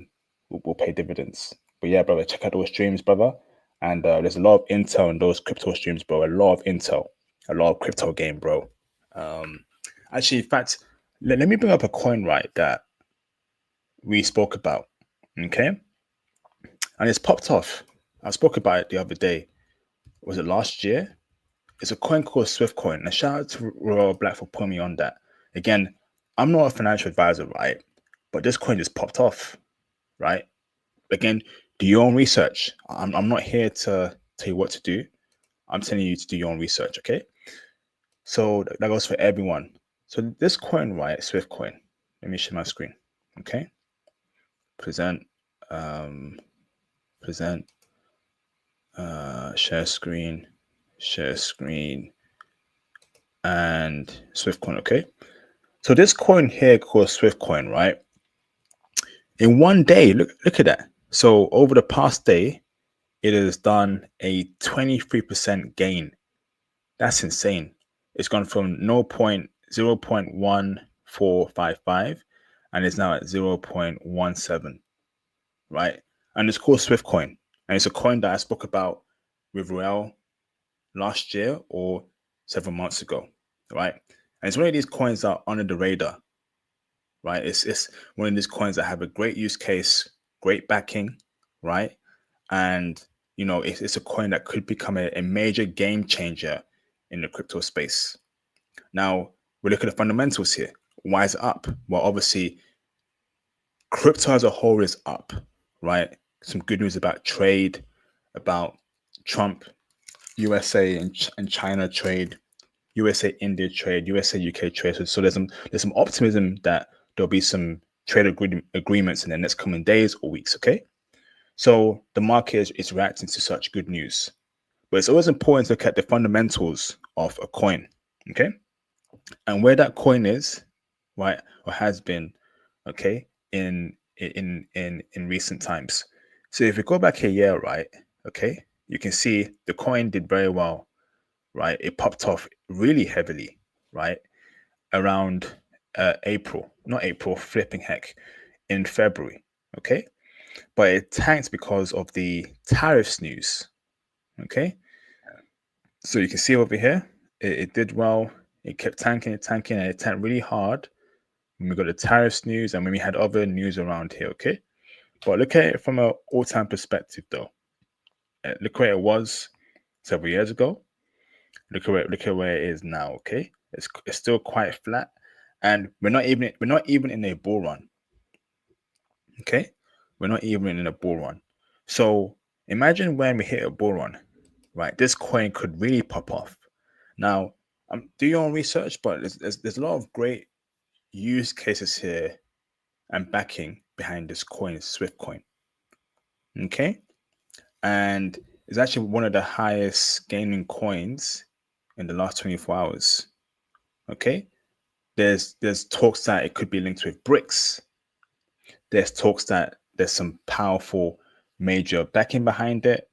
pay dividends. But yeah, brother, check out those streams, brother. And there's a lot of intel in those crypto streams, bro. A lot of intel, a lot of crypto game, bro. Actually, in fact, let me bring up a coin, right, that we spoke about, okay? And it's popped off. I spoke about it the other day. Was it last year? It's a coin called Swift Coin. And shout out to Royal Black for putting me on that. Again, I'm not a financial advisor, right? But this coin just popped off, right? Again, do your own research. I'm not here to tell you what to do. I'm telling you to do your own research, okay? So that goes for everyone. So this coin, right, Swift Coin. Let me share my screen, okay? Share screen, and Swift Coin, okay? So this coin here called Swift Coin, right? In one day, look at that. So over the past day, it has done a 23% gain. That's insane. It's gone from 0.1455 and it's now at 0.17, right? And it's called Swift Coin. And it's a coin that I spoke about with Roel last year or 7 months ago, right? And it's one of these coins that are under the radar, right? It's one of these coins that have a great use case, great backing, right? And it's a coin that could become a major game changer in the crypto space. Now we look at the fundamentals here. Why is it up? Well, obviously, crypto as a whole is up, right? Some good news about trade, about Trump USA and China trade, USA India trade, USA UK trade. So there's some optimism that there'll be some trade agreements in the next coming days or weeks. Okay, so the market is reacting to such good news, but it's always important to look at the fundamentals of a coin. Okay, and where that coin is, right, or has been, okay, in recent times. So if you go back a year, right, okay, you can see the coin did very well, right? It popped off really heavily, right, around April, not April, flipping heck, in February, okay, but it tanked because of the tariffs news, okay. So you can see over here, it did well. It kept tanking, and it tanked really hard when we got the tariffs news and when we had other news around here, okay? But look at it from an all-time perspective, though. Look where it was several years ago. Look at where it is now, okay? It's still quite flat, and we're not even in a bull run, okay? We're not even in a bull run. So imagine when we hit a bull run, right? This coin could really pop off. Now, do your own research, but there's a lot of great use cases here and backing behind this coin, Swift coin. Okay, and it's actually one of the highest gaining coins in the last 24 hours. Okay, there's talks that it could be linked with BRICS. There's talks that there's some powerful major backing behind it.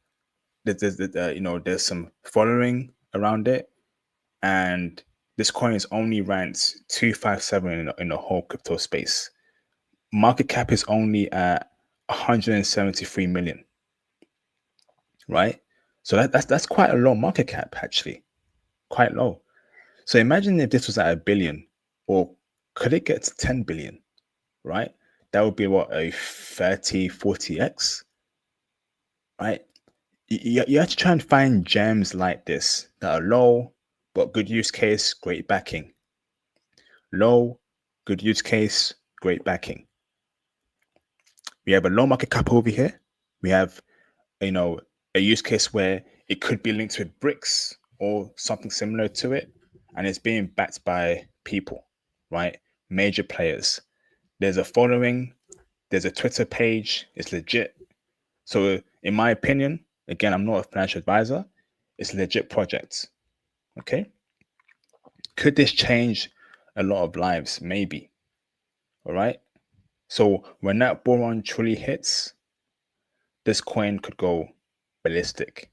There's some following around it, and this coin is only ranked 257 in the whole crypto space. Market cap is only at 173 million, right? So that's quite a low market cap, actually, quite low. So imagine if this was at 1 billion, or could it get to 10 billion, right? That would be what, a 30-40x, right? You have to try and find gems like this that are low, but good use case, great backing. Low, good use case, great backing. We have a low market cap over here. We have, a use case where it could be linked with BRICS or something similar to it, and it's being backed by people, right? Major players. There's a following. There's a Twitter page. It's legit. So, in my opinion, again, I'm not a financial advisor. It's a legit project. Okay. Could this change a lot of lives? Maybe. All right. So when that bull run truly hits, this coin could go ballistic.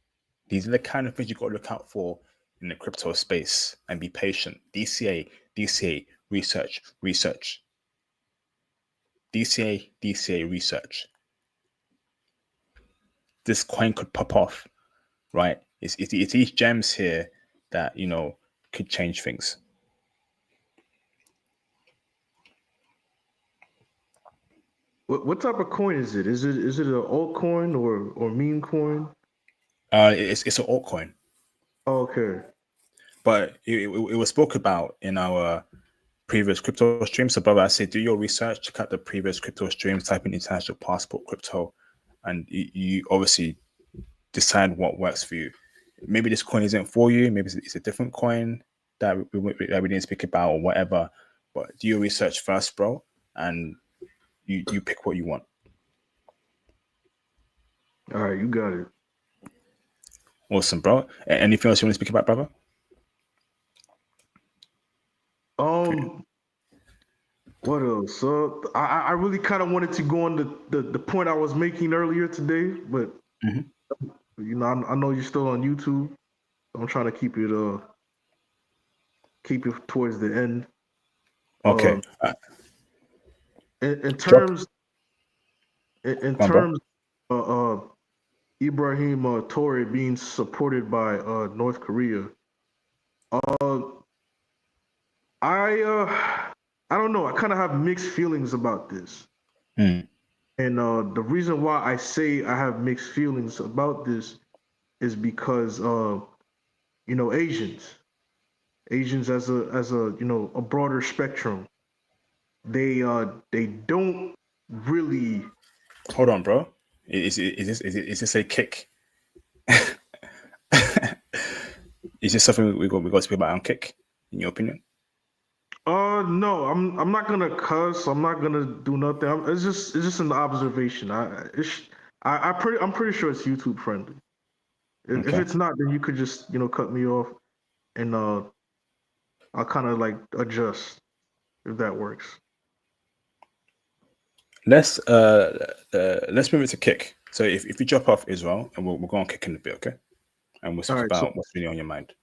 These are the kind of things you got to look out for in the crypto space, and be patient. DCA, research. DCA, research. This coin could pop off, right? It's these gems here that, could change things. What type of coin is it? Is it an altcoin or meme coin? It's an altcoin. Oh, okay. But it was spoke about in our previous crypto streams. So, brother, I say do your research, check out the previous crypto streams, type in International Passport Crypto, and you obviously decide what works for you. Maybe this coin isn't for you. Maybe it's a different coin that we didn't speak about or whatever. But do your research first, bro, and you pick what you want. All right, you got it. Awesome, bro. Anything else you want to speak about, brother? What else? So I really kind of wanted to go on the point I was making earlier today, but I know you're still on YouTube. So I'm trying to keep it towards the end. Okay. In terms of Ibrahim Traore being supported by North Korea, I don't know. I kind of have mixed feelings about this. And the reason why I say I have mixed feelings about this is because Asians as a broader spectrum, they don't really. Hold on, bro. Is this a kick? Is this something we got to speak about on Kick, in your opinion? No, I'm not gonna cuss. I'm not gonna do nothing. It's just an observation. I'm pretty sure it's YouTube friendly. If Okay. it's not, then you could just cut me off, and I'll kind of like adjust if that works. Let's move it to Kick. So if you drop off Israel, and we'll go on Kick in a bit, okay? And we'll speak about what's really on your mind.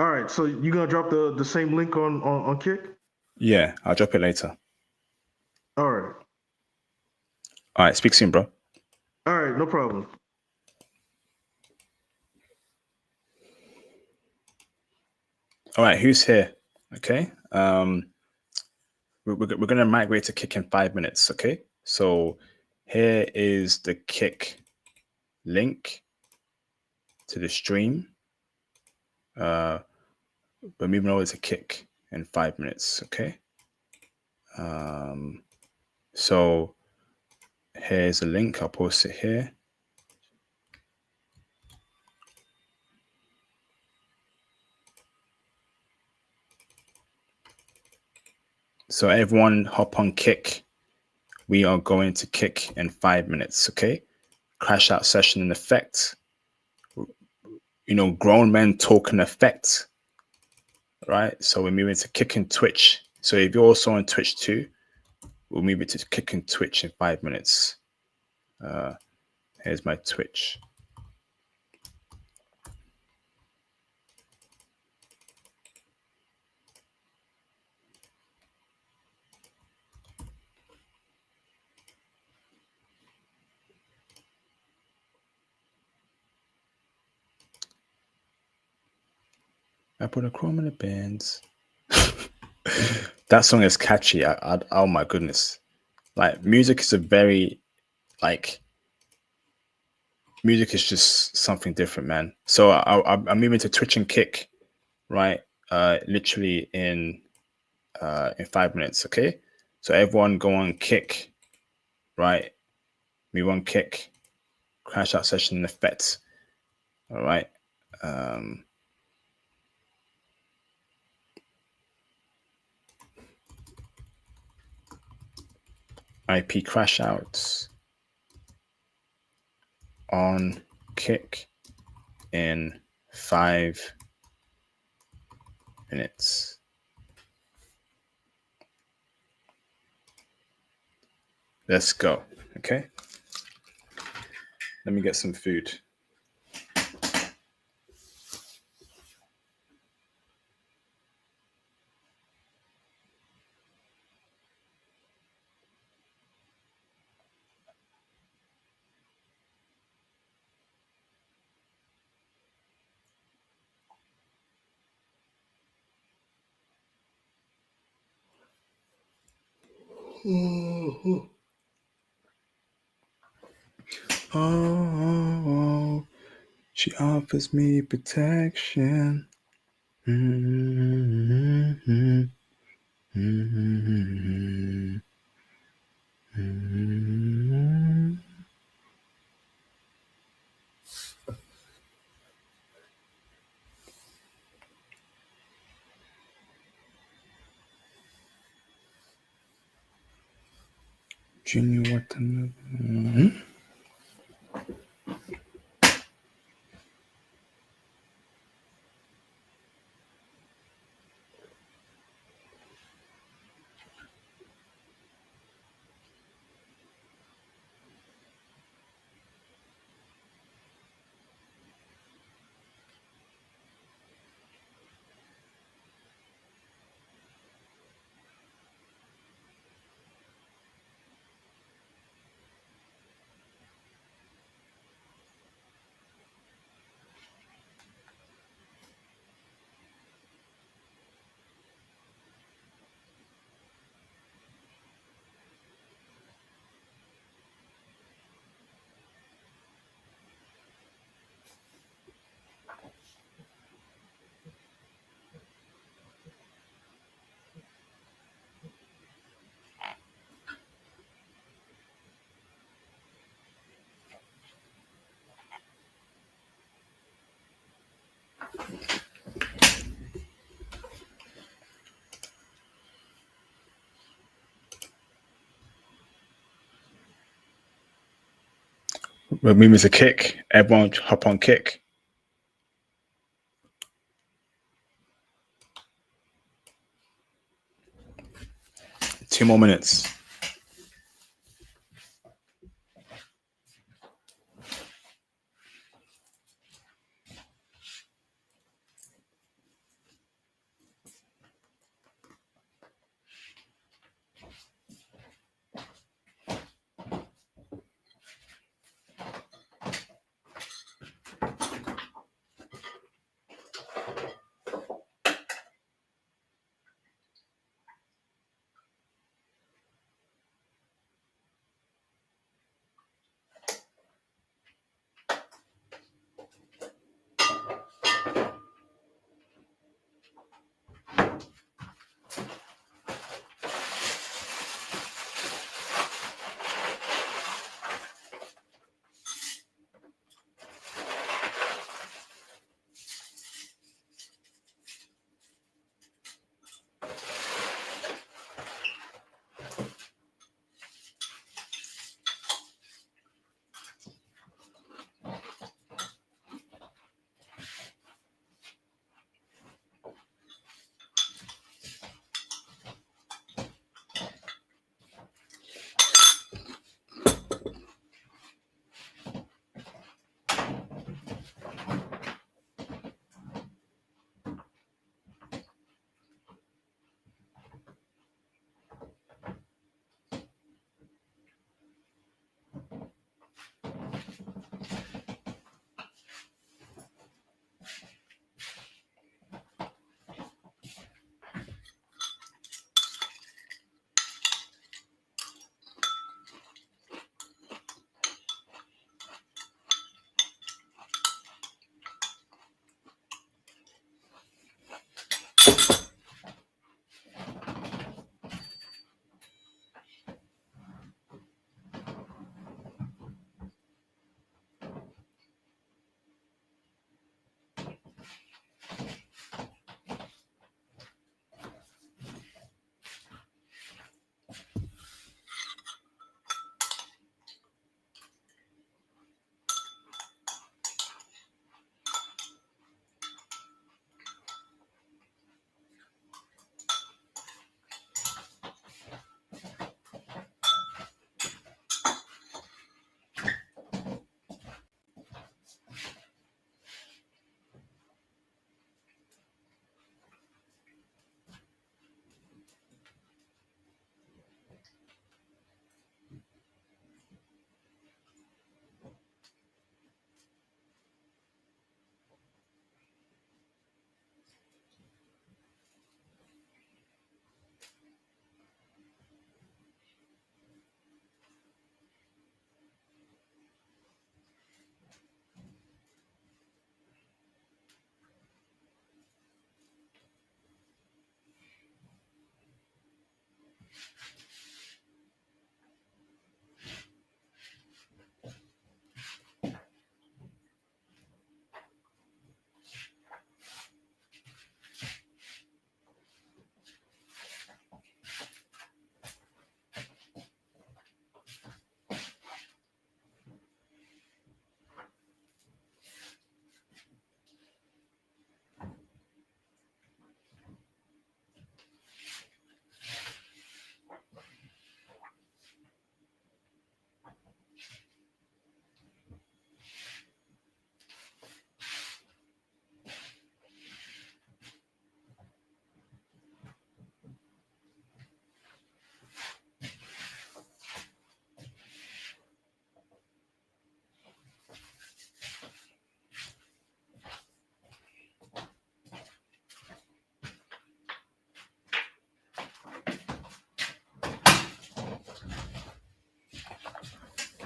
All right, so you gonna drop the same link on Kick? Yeah, I'll drop it later. All right. All right, speak soon, bro. All right, no problem. All right, who's here? Okay. We're gonna migrate to Kick in 5 minutes. Okay. So here is the Kick link to the stream. We're moving over to Kick in 5 minutes. Okay. So here's a link. I'll post it here. So everyone hop on Kick. We are going to Kick in 5 minutes, okay? Crash out session in effect. Grown men talk in effect, right? So we're moving to Kick and Twitch. So if you're also on Twitch too, we'll move it to Kick and Twitch in 5 minutes. Here's my Twitch. I put a chrome in the bands. That song is catchy. Oh my goodness. Like music is music is just something different, man. So I'm moving to Twitch and Kick, right? Literally in 5 minutes, okay? So everyone go on Kick, right? Move on Kick. Crash out session in effect. All right. IP crash outs on Kick in 5 minutes. Let's go. Okay. Let me get some food. Oh, she offers me protection. Mm-hmm. Mm-hmm. Mm-hmm. Junior, what the? Mm-hmm. We're moving to Kick. Everyone hop on Kick. Two more minutes.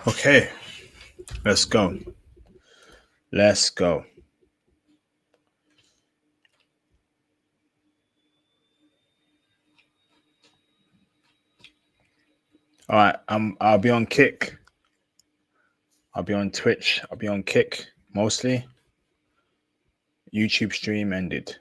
Okay, let's go. Let's go. All right, I'll be on Kick. I'll be on Twitch. I'll be on Kick mostly. YouTube stream ended.